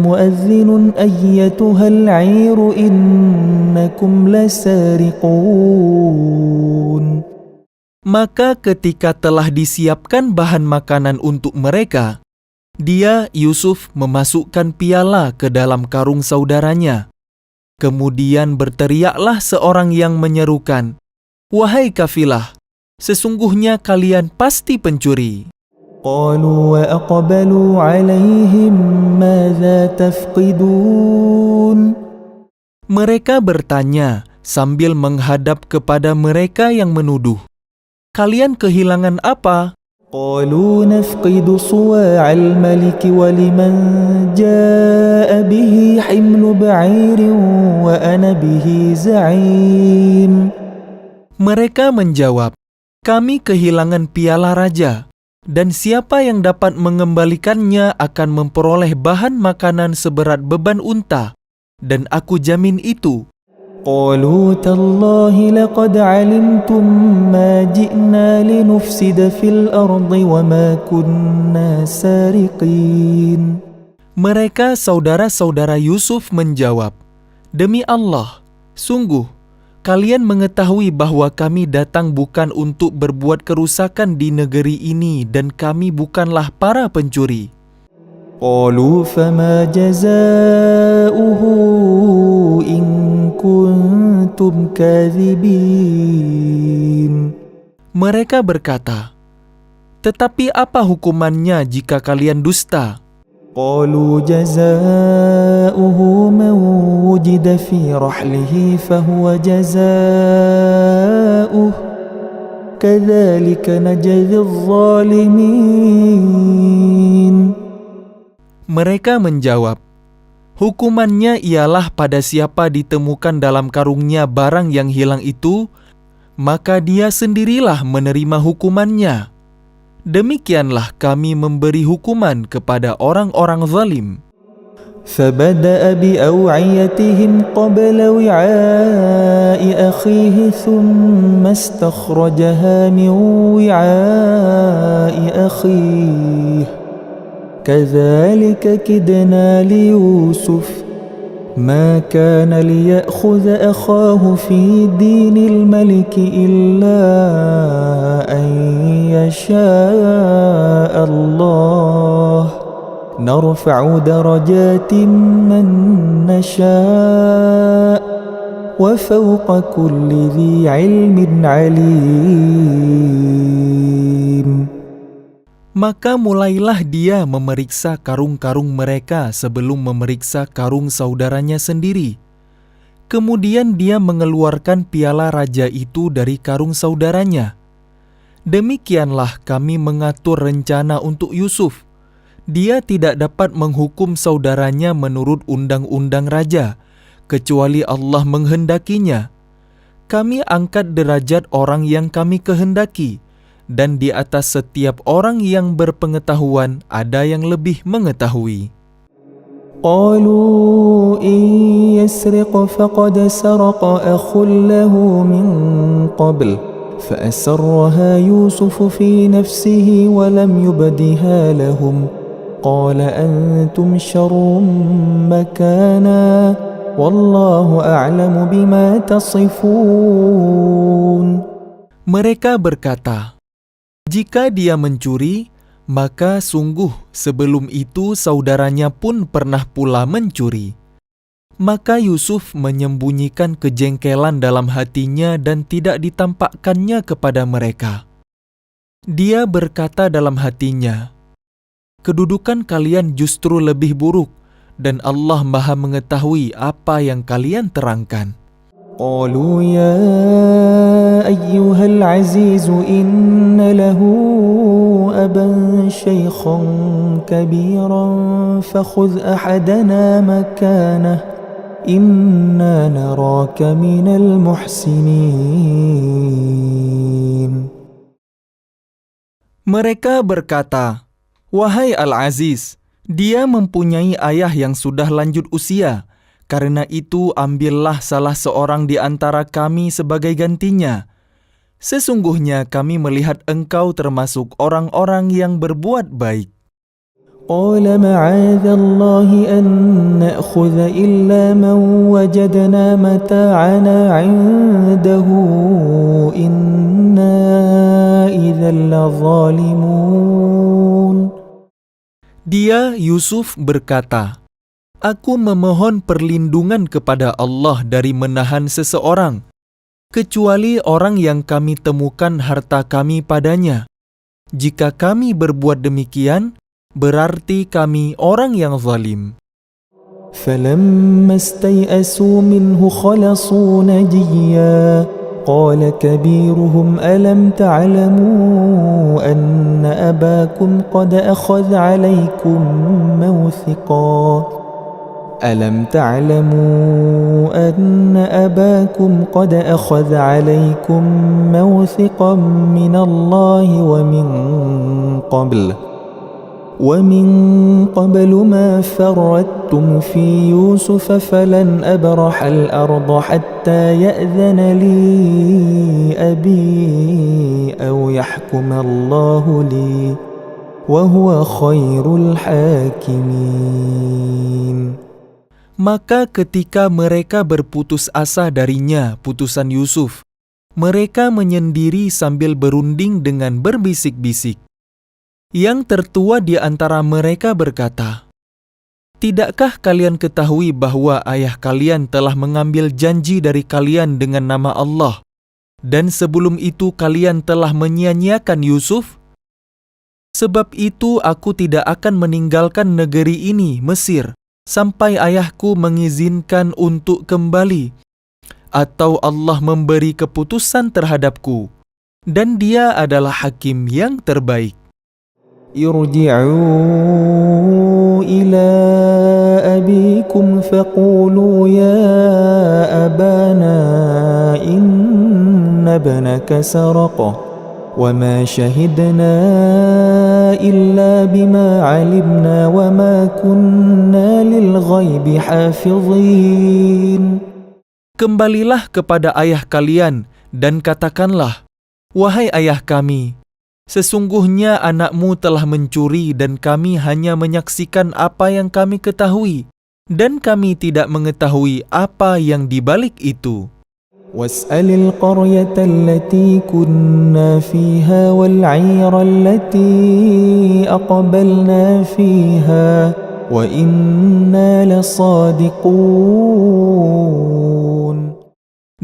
مؤذن أيتها العير إنكم لسارقون. Maka ketika telah disiapkan bahan makanan untuk mereka, dia, Yusuf, memasukkan piala ke dalam karung saudaranya. Kemudian berteriaklah seorang yang menyerukan, "Wahai kafilah, sesungguhnya kalian pasti pencuri." قالوا وأقبلوا عليهم ماذا تفقدون. Mereka bertanya sambil menghadap kepada mereka yang menuduh, "Kalian kehilangan apa?" قالوا نفقد صواع الملك ولمن جاء به حمل بعير وأنا به زعيم. Mereka menjawab, "Kami kehilangan piala raja, dan siapa yang dapat mengembalikannya akan memperoleh bahan makanan seberat beban unta, dan aku jamin itu." قالوا تالله لقد علمتم ما جئنا لنفسد في الأرض وما كنا سارقين. Mereka saudara-saudara Yusuf menjawab, "Demi Allah, sungguh kalian mengetahui bahwa kami datang bukan untuk berbuat kerusakan di negeri ini dan kami bukanlah para pencuri." قالوا فما جزاؤه إن كنتم كاذبين. Mereka berkata, "Tetapi apa hukumannya jika kalian dusta?" قالوا جزاؤه من وجد في رحله فهو جزاؤه كذلك نجزي الظالمين. Mereka menjawab, "Hukumannya ialah pada siapa ditemukan dalam karungnya barang yang hilang itu, maka dia sendirilah menerima hukumannya. Demikianlah kami memberi hukuman kepada orang-orang zalim." فبدأ بأوعيتهم قبل وعاء أخيه ثم استخرجها من وعاء أخيه كذلك كدنا ليوسف ما كان ليأخذ أخاه في دين الملك إلا أن يشاء نرفع درجات من نشاء وفوق كل ذي علم عليم. Maka mulailah dia memeriksa karung-karung mereka sebelum memeriksa karung saudaranya sendiri. Kemudian dia mengeluarkan piala raja itu dari karung saudaranya. Demikianlah kami mengatur rencana untuk Yusuf. Dia tidak dapat menghukum saudaranya menurut undang-undang raja, kecuali Allah menghendakinya. Kami angkat derajat orang yang kami kehendaki, dan di atas setiap orang yang berpengetahuan ada yang lebih mengetahui. قالوا إن يسرق فقد سرق أخ له من قبل فأسرها يوسف في نفسه ولم يبدها لهم قال أنتم شر مكانا والله أعلم بما تصفون. Mereka berkata, jika dia mencuri, maka sungguh sebelum itu saudaranya pun pernah pula mencuri. Maka Yusuf menyembunyikan kejengkelan dalam hatinya dan tidak ditampakkannya kepada mereka. Dia berkata dalam hatinya, kedudukan kalian justru lebih buruk, dan Allah Maha mengetahui apa yang kalian terangkan. قالوا يا أيها العزيز إن له أبا شيخا كبيرا فخذ أحدنا مكانه إنا نراك من المحسنين. Mereka berkata, wahai Al-Aziz, dia mempunyai ayah yang sudah lanjut usia. Karena itu ambillah salah seorang di antara kami sebagai gantinya. Sesungguhnya kami melihat engkau termasuk orang-orang yang berbuat baik. قال معاذ الله أن نأخذ إلا من وجدنا متاعنا عنده إنا إذا لظالمون. Dia, Yusuf, berkata, aku memohon perlindungan kepada Allah dari menahan seseorang, kecuali orang yang kami temukan harta kami padanya. Jika kami berbuat demikian, berarti kami orang yang zalim. فلما استيئسوا منه خلصوا نجيا قال كبيرهم ألم تعلموا أن أباكم قد أخذ عليكم موثقا ألم تعلموا أن أباكم قد أخذ عليكم موثقا من الله ومن قبل ما فرطتم في يوسف فلن أبرح الأرض حتى يأذن لي أبي أو يحكم الله لي وهو خير الحاكمين. Maka ketika mereka berputus asa darinya, putusan Yusuf, mereka menyendiri sambil berunding dengan berbisik-bisik. Yang tertua di antara mereka berkata, tidakkah kalian ketahui bahwa ayah kalian telah mengambil janji dari kalian dengan nama Allah, dan sebelum itu kalian telah menyia-nyiakan Yusuf? Sebab itu aku tidak akan meninggalkan negeri ini, Mesir, sampai ayahku mengizinkan untuk kembali, atau Allah memberi keputusan terhadapku, dan Dia adalah hakim yang terbaik. ارجعوا إلى أبيكم فقولوا يا أبانا إن ابنك سرق وما شهدنا إلا بما علمنا وما كنا للغيب حافظين. Kembalilah kepada ayah kalian dan katakanlah, wahai ayah kami, sesungguhnya anakmu telah mencuri dan kami hanya menyaksikan apa yang kami ketahui, dan kami tidak mengetahui apa yang di balik itu. واسأل القرية التي كنا فيها والعير التي أقبلنا فيها وإنا لصادقون.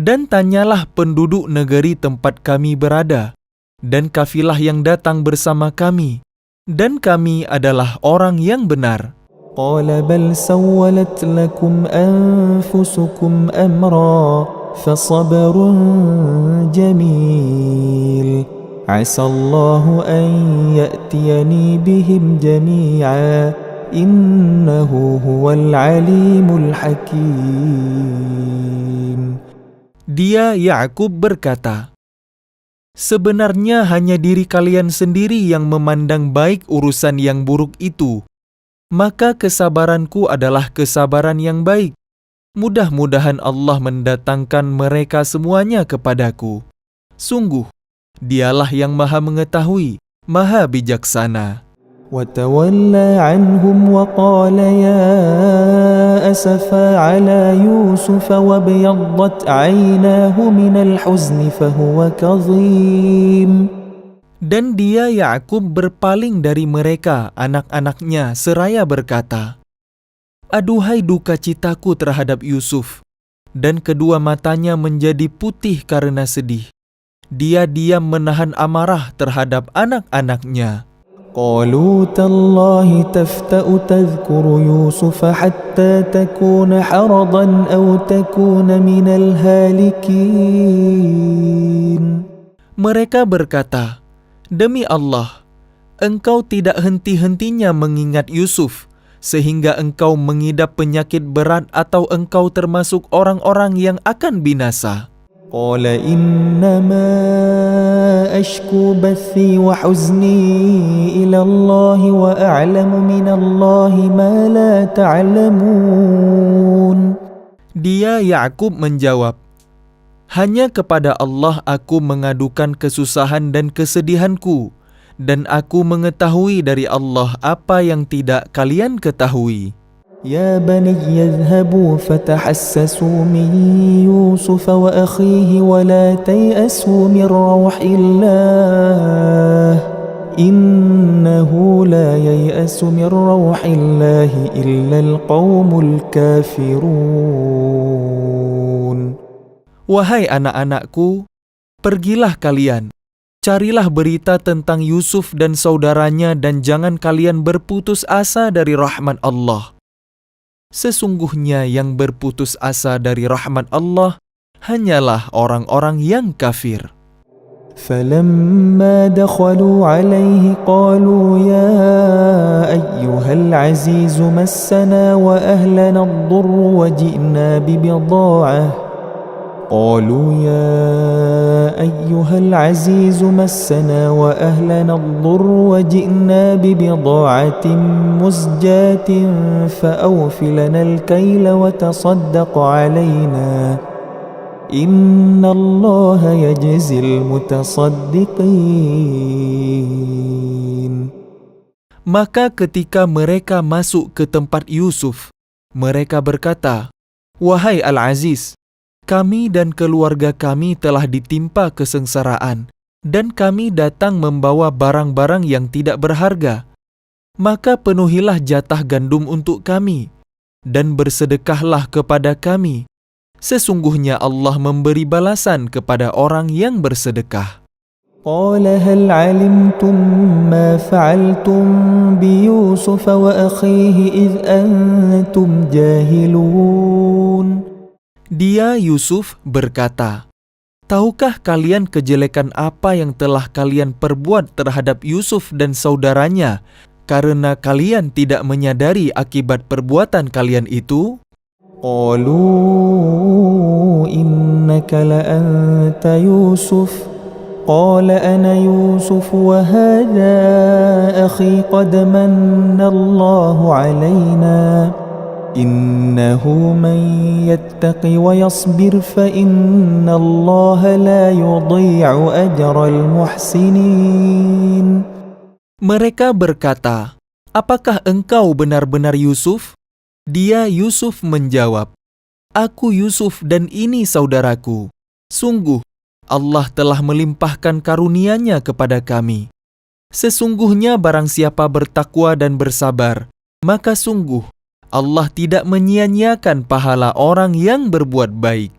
Dan tanyalah penduduk negeri tempat kami berada, dan kafilah yang datang bersama kami, dan kami adalah orang yang benar. قال بل سولت لكم أنفسكم أمرا فصبر جميل عسى الله أن يأتيني بهم جميعا إنه هو العليم الحكيم. Dia Yakub berkata, sebenarnya hanya diri kalian sendiri yang memandang baik urusan yang buruk itu. Maka kesabaranku adalah kesabaran yang baik. Mudah-mudahan Allah mendatangkan mereka semuanya kepadaku. Sungguh, Dialah yang Maha Mengetahui, Maha Bijaksana. وتولى عنهم وقال يا أسفا على يوسف وابيضت عيناه من الحزن فهو كظيم. Dan dia Yakub berpaling dari mereka, anak-anaknya, seraya berkata, aduhai duka citaku terhadap Yusuf, dan kedua matanya menjadi putih karena sedih. Dia diam menahan amarah terhadap anak-anaknya. قالوا تالله تفتأ تذكر يوسف حتى تكون حرضا أو تكون من الهالكين. Mereka berkata, demi Allah, engkau tidak henti-hentinya mengingat Yusuf, sehingga engkau mengidap penyakit berat atau engkau termasuk orang-orang yang akan binasa. قال إنما أشكو بثي وحزني إلى الله وأعلم من الله ما لا تعلمون. Dia Yakub menjawab, hanya kepada Allah aku mengadukan kesusahan dan kesedihanku, dan aku mengetahui dari Allah apa yang tidak kalian ketahui. يا بني اذهبوا فتحسسوا من يوسف وأخيه ولا تيأسوا من روح الله إنه لا ييأس من روح الله إلا القوم الكافرون. Wahai anak-anakku, pergilah kalian, carilah berita tentang Yusuf dan saudaranya dan jangan kalian berputus asa dari rahmat Allah. Sesungguhnya yang berputus asa dari rahmat Allah hanyalah orang-orang yang kafir. فلما دخلوا عليه قالوا يا أيها العزيز مسنا وأهلنا الضر وجئنا ببضاعة قالوا يا أيها العزيز مسنا وأهلنا الضر وجئنا ببضاعة مزجاة فأوف لنا الكيل وتصدق علينا إن الله يجزي المتصدقين. Maka ketika mereka masuk ke tempat Yusuf, mereka berkata, wahai Al-Aziz, kami dan keluarga kami telah ditimpa kesengsaraan, dan kami datang membawa barang-barang yang tidak berharga. Maka penuhilah jatah gandum untuk kami, dan bersedekahlah kepada kami. Sesungguhnya Allah memberi balasan kepada orang yang bersedekah. قال هل علمتم ما فعلتم بيوسف وأخيه إذ أنتم جاهلون. Dia Yusuf berkata, tahukah kalian kejelekan apa yang telah kalian perbuat terhadap Yusuf dan saudaranya karena kalian tidak menyadari akibat perbuatan kalian itu? قالوا إنك لأنت يوسف قال أنا يوسف وهذا أخي قد من الله علينا إنه من يتق ويصبر فإن الله لا يضيع أجر المحسنين. Mereka berkata, apakah engkau benar-benar Yusuf? Dia Yusuf menjawab, aku Yusuf dan ini saudaraku. Sungguh, Allah telah melimpahkan karunia-Nya kepada kami. Sesungguhnya barang siapa bertakwa dan bersabar, maka sungguh Allah tidak menyia-nyiakan pahala orang yang berbuat baik.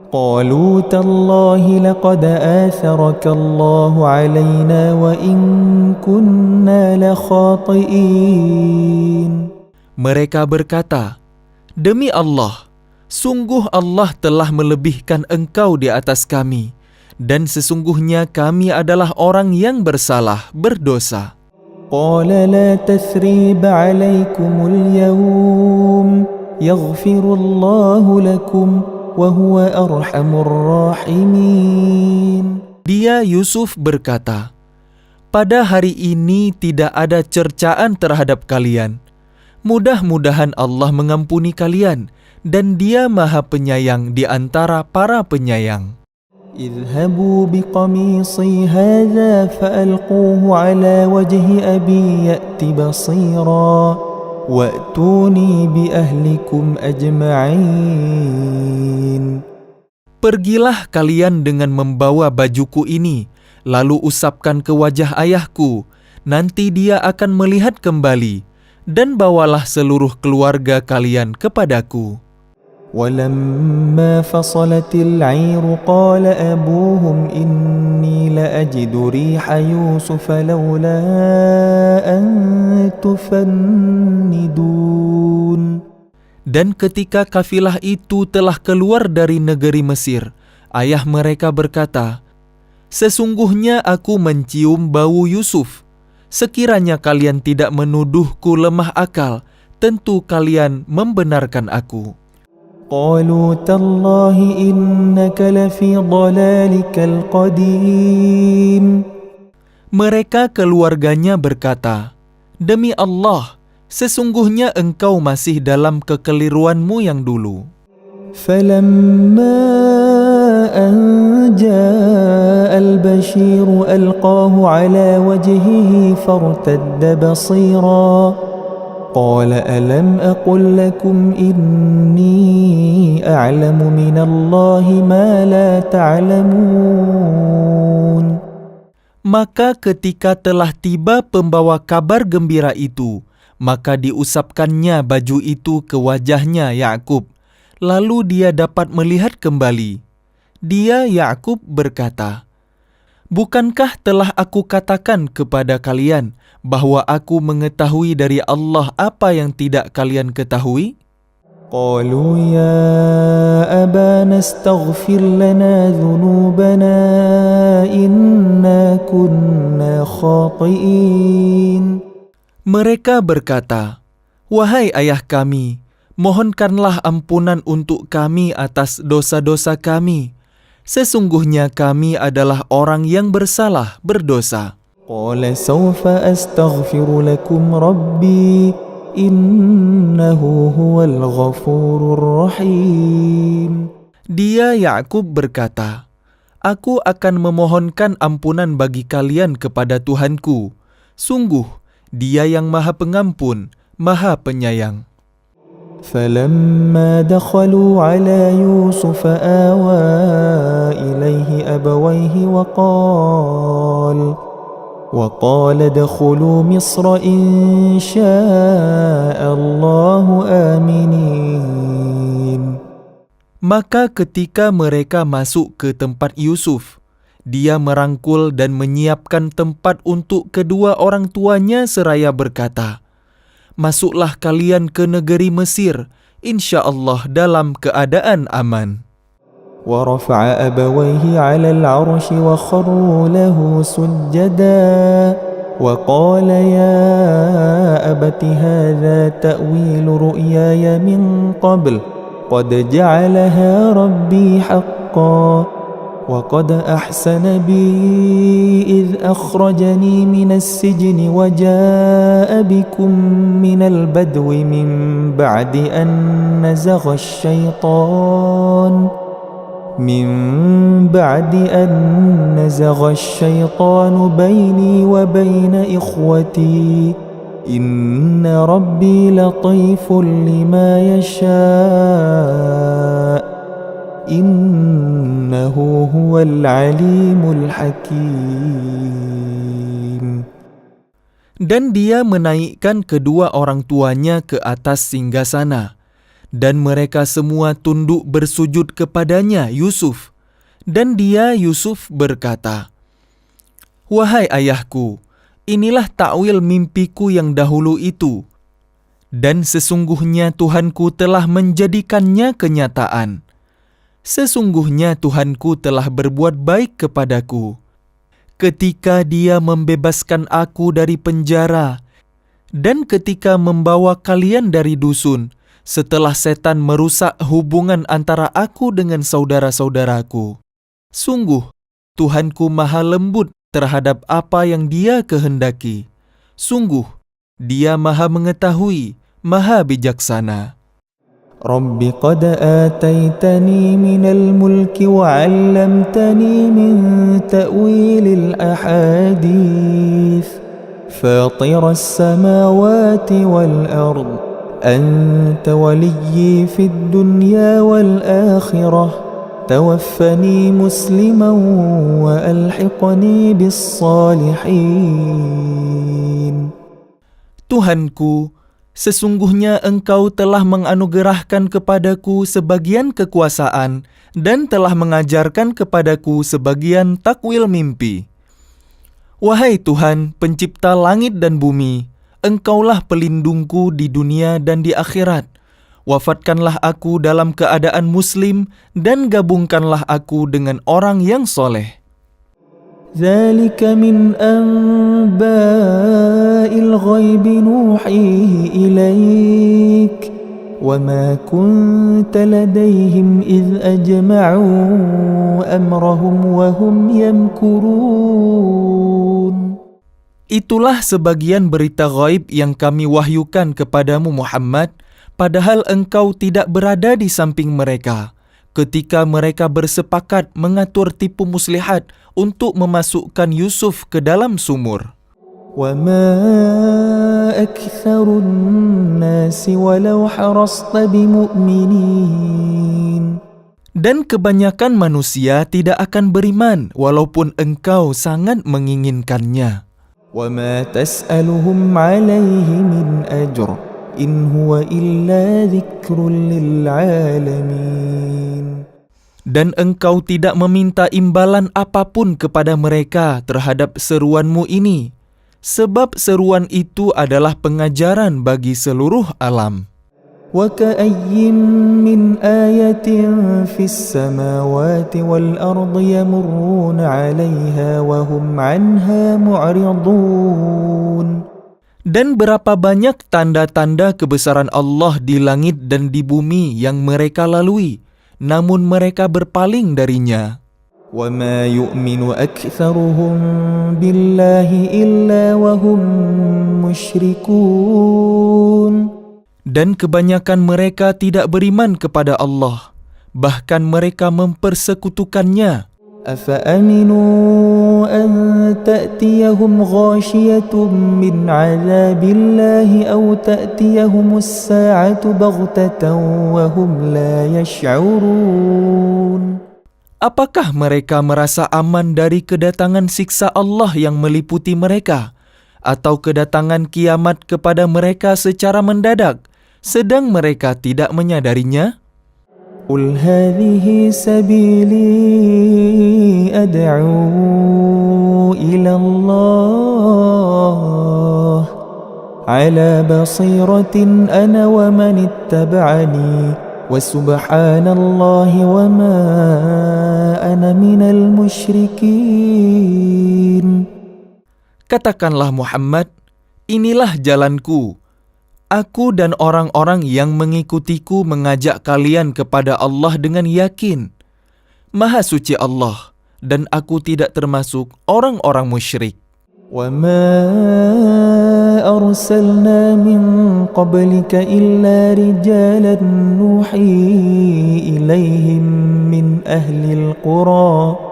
قالوا تالله لقد آثرك الله علينا وإن كنا لخاطئين. Mereka berkata, "Demi Allah, sungguh Allah telah melebihkan engkau di atas kami, dan sesungguhnya kami adalah orang yang bersalah, berdosa." قال لا تثريب عليكم اليوم يغفر الله لكم وهو أرحم الراحمين. Dia Yusuf berkata, "Pada hari ini tidak ada cercaan terhadap kalian. Mudah-mudahan Allah mengampuni kalian, dan Dia Maha Penyayang di antara para penyayang." اذهبوا بقميصي هذا فألقوه على وجه أبي يأت بصيرا وأتوني بأهلكم أجمعين. Pergilah kalian dengan membawa bajuku ini, lalu usapkan ke wajah ayahku, nanti dia akan melihat kembali, dan bawalah seluruh keluarga kalian kepadaku. ولما فصلت العير قال أبوهم إني لأجد ريح يوسف لولا أن تفندون. Dan ketika kafilah itu telah keluar dari negeri Mesir, ayah mereka berkata, "Sesungguhnya aku mencium bau Yusuf. Sekiranya kalian tidak menuduhku lemah akal, tentu kalian membenarkan aku." قالوا تالله إنك لفي ضلالك القديم. Mereka keluarganya berkata, "Demi Allah, sesungguhnya engkau masih dalam kekeliruanmu yang dulu." فلما أن جاء البشير ألقاه على وجهه فارتد بصيرا قال ألم أقل لكم إني أعلم من الله ما لا تعلمون. Maka ketika telah tiba pembawa kabar gembira itu, maka diusapkannya baju itu ke wajahnya Yakub, lalu dia dapat melihat kembali. Dia Yakub berkata, "Bukankah telah aku katakan kepada kalian bahwa aku mengetahui dari Allah apa yang tidak kalian ketahui?" قالوا يا أبانا استغفر لنا ذنوبنا إنا كنا خاطئين. Mereka berkata, "Wahai ayah kami, mohonkanlah ampunan untuk kami atas dosa-dosa kami. Sesungguhnya kami adalah orang yang bersalah, berdosa." قال سوف أستغفر لكم ربي إنه هو الغفور الرحيم. Dia Yakub berkata, "Aku akan memohonkan ampunan bagi kalian kepada Tuhanku. Sungguh, Dia yang Maha Pengampun, Maha Penyayang." فلما دخلوا على يوسف آوى إليه أبويه وقال ادخلوا مصر إن شاء الله آمنين. Maka ketika mereka masuk ke tempat Yusuf, dia merangkul dan menyiapkan tempat untuk kedua orang tuanya seraya berkata, "Masuklah kalian ke negeri Mesir, insya Allah dalam keadaan aman." ورفع أبويه على العرش وخروا له سجدا وقال يا أبت هذا تأويل رؤياي من قبل قد جعلها ربي حقا وقد أحسن بي إذ أخرجني من السجن وجاء بكم من البدو من بعد أن نزغ الشيطان بيني وبين إخوتي إن ربي لطيف لما يشاء إنه هو العليم الحكيم. Dan dia menaikkan kedua orang tuanya ke atas singgasana, dan mereka semua tunduk bersujud kepadanya, Yusuf. Dan dia, Yusuf, berkata, "Wahai ayahku, inilah takwil mimpiku yang dahulu itu, dan sesungguhnya Tuhanku telah menjadikannya kenyataan. Sesungguhnya Tuhanku telah berbuat baik kepadaku ketika Dia membebaskan aku dari penjara dan ketika membawa kalian dari dusun setelah setan merusak hubungan antara aku dengan saudara-saudaraku. Sungguh, Tuhanku maha lembut terhadap apa yang Dia kehendaki. Sungguh, Dia maha mengetahui, maha bijaksana." رب قد آتيتني من الملك وعلمتني من تأويل الأحاديث فاطر السماوات والأرض أنت وليي في الدنيا والآخرة توفني مسلما وألحقني بالصالحين. Tuhanku, sesungguhnya Engkau telah menganugerahkan kepadaku sebagian kekuasaan dan telah mengajarkan kepadaku sebagian takwil mimpi. Wahai Tuhan, pencipta langit dan bumi, Engkaulah pelindungku di dunia dan di akhirat. Wafatkanlah aku dalam keadaan muslim dan gabungkanlah aku dengan orang yang soleh. ذلك من أنباء الغيب نوحيه إليك وما كنت لديهم إذ أجمعوا أمرهم وهم يمكرون. Itulah sebagian berita ghaib yang kami wahyukan kepadamu Muhammad, padahal engkau tidak berada di samping mereka ketika mereka bersepakat mengatur tipu muslihat untuk memasukkan Yusuf ke dalam sumur. وَمَا أَكْثَرُ النَّاسِ وَلَوْ حَرَصْتَ بِمُؤْمِنِينَ. Dan kebanyakan manusia tidak akan beriman walaupun engkau sangat menginginkannya. وَمَا تَسْأَلُهُمْ عَلَيْهِ مِنْ أَجْرٍ إِنْ هُوَ إِلَّا ذِكْرٌ لِلْعَالَمِينَ. Dan engkau tidak meminta imbalan apapun kepada mereka terhadap seruanmu ini, sebab seruan itu adalah pengajaran bagi seluruh alam. وَكَأَيٍّ مِّنْ آيَةٍ فِي السَّمَاوَاتِ وَالْأَرْضِ يَمُرُّونَ عَلَيْهَا وَهُمْ عَنْهَا مُعْرِضُونَ. Dan berapa banyak tanda-tanda kebesaran Allah di langit dan di bumi yang mereka lalui, namun mereka berpaling darinya. وَمَا يُؤْمِنُ أَكْثَرُهُم بِاللَّهِ إِلَّا وَهُم مُشْرِكُونَ. Dan kebanyakan mereka tidak beriman kepada Allah, bahkan mereka mempersekutukannya. أَفَأَمِنُوا أَن تَأْتِيَهُمْ غَاشِيَةٌ مِّنْ عَذَابِ اللَّهِ أَوْ تَأْتِيَهُمُ السَّاعَةُ بَغْتَةً وَهُمْ لَا يَشْعُرُونَ. Apakah mereka merasa aman dari kedatangan siksa Allah yang meliputi mereka, atau kedatangan kiamat kepada mereka secara mendadak, sedang mereka tidak menyadarinya? قُلْ هَذِهِ سَبِيلِي أَدْعُو إِلَى اللَّهِ عَلَى بَصِيرَةٍ أَنَا وَمَنِ اتَّبَعَنِي وَسُبْحَانَ اللَّهِ وَمَا أَنَا مِنَ الْمُشْرِكِينَ. Katakanlah Muhammad, inilah jalanku. Aku dan orang-orang yang mengikutiku mengajak kalian kepada Allah dengan yakin. Maha suci Allah, dan aku tidak termasuk orang-orang musyrik. وَمَا أَرْسَلْنَا مِن قَبْلِكَ إِلَّا رِجَالًا نُوحِي إِلَيْهِم مِّنْ أَهْلِ الْقُرَى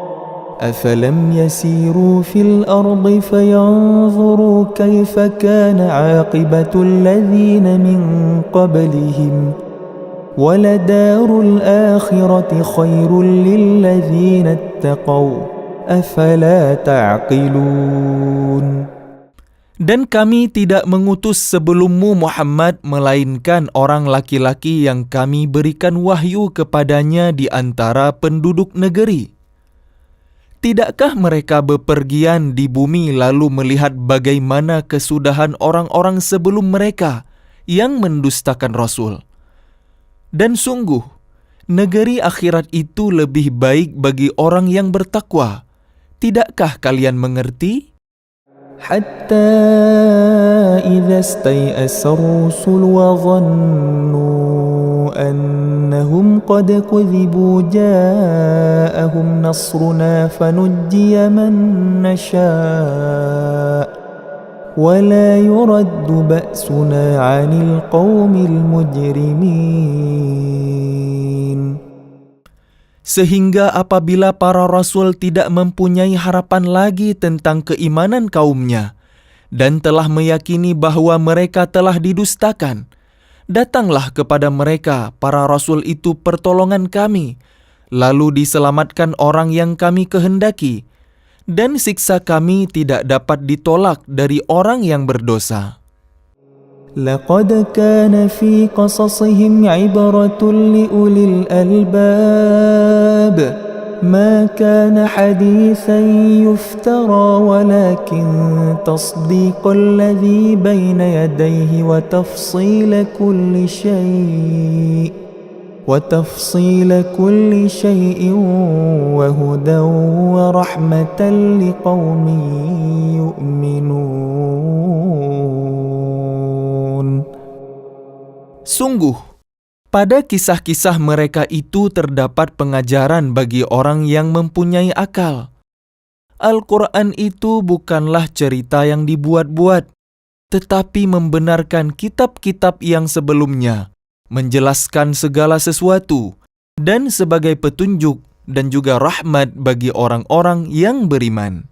أَفَلَمْ يَسِيرُوا فِي الْأَرْضِ فَيَنظُرُوا كَيْفَ كَانَ عَاقِبَةُ الَّذِينَ مِن قَبْلِهِمْ وَلَدَارُ الْآخِرَةِ خَيْرٌ لِلَّذِينَ اتَّقَوْا أَفَلَا تَعْقِلُونَ. Dan kami tidak mengutus sebelummu Muhammad melainkan orang laki-laki yang kami berikan wahyu kepadanya di antara penduduk negeri. Tidakkah mereka bepergian di bumi lalu melihat bagaimana kesudahan orang-orang sebelum mereka yang mendustakan Rasul? Dan sungguh, negeri akhirat itu lebih baik bagi orang yang bertakwa. Tidakkah kalian mengerti? حتى إذا استيأس الرسل وظنوا أنهم قد كذبوا جاءهم نصرنا فنجي من نشاء ولا يرد بأسنا عن القوم المجرمين. Sehingga apabila para rasul tidak mempunyai harapan lagi tentang keimanan kaumnya dan telah meyakini bahwa mereka telah didustakan, datanglah kepada mereka para rasul itu pertolongan kami, lalu diselamatkan orang yang kami kehendaki, dan siksa kami tidak dapat ditolak dari orang yang berdosa. لقد كان في قصصهم عبرة لأولي الألباب ما كان حديثا يفترى ولكن تصديق الذي بين يديه وتفصيل كل شيء وهدى ورحمة لقوم يؤمنون. Sungguh, pada kisah-kisah mereka itu terdapat pengajaran bagi orang yang mempunyai akal. Al-Quran itu bukanlah cerita yang dibuat-buat, tetapi membenarkan kitab-kitab yang sebelumnya, menjelaskan segala sesuatu, dan sebagai petunjuk dan juga rahmat bagi orang-orang yang beriman.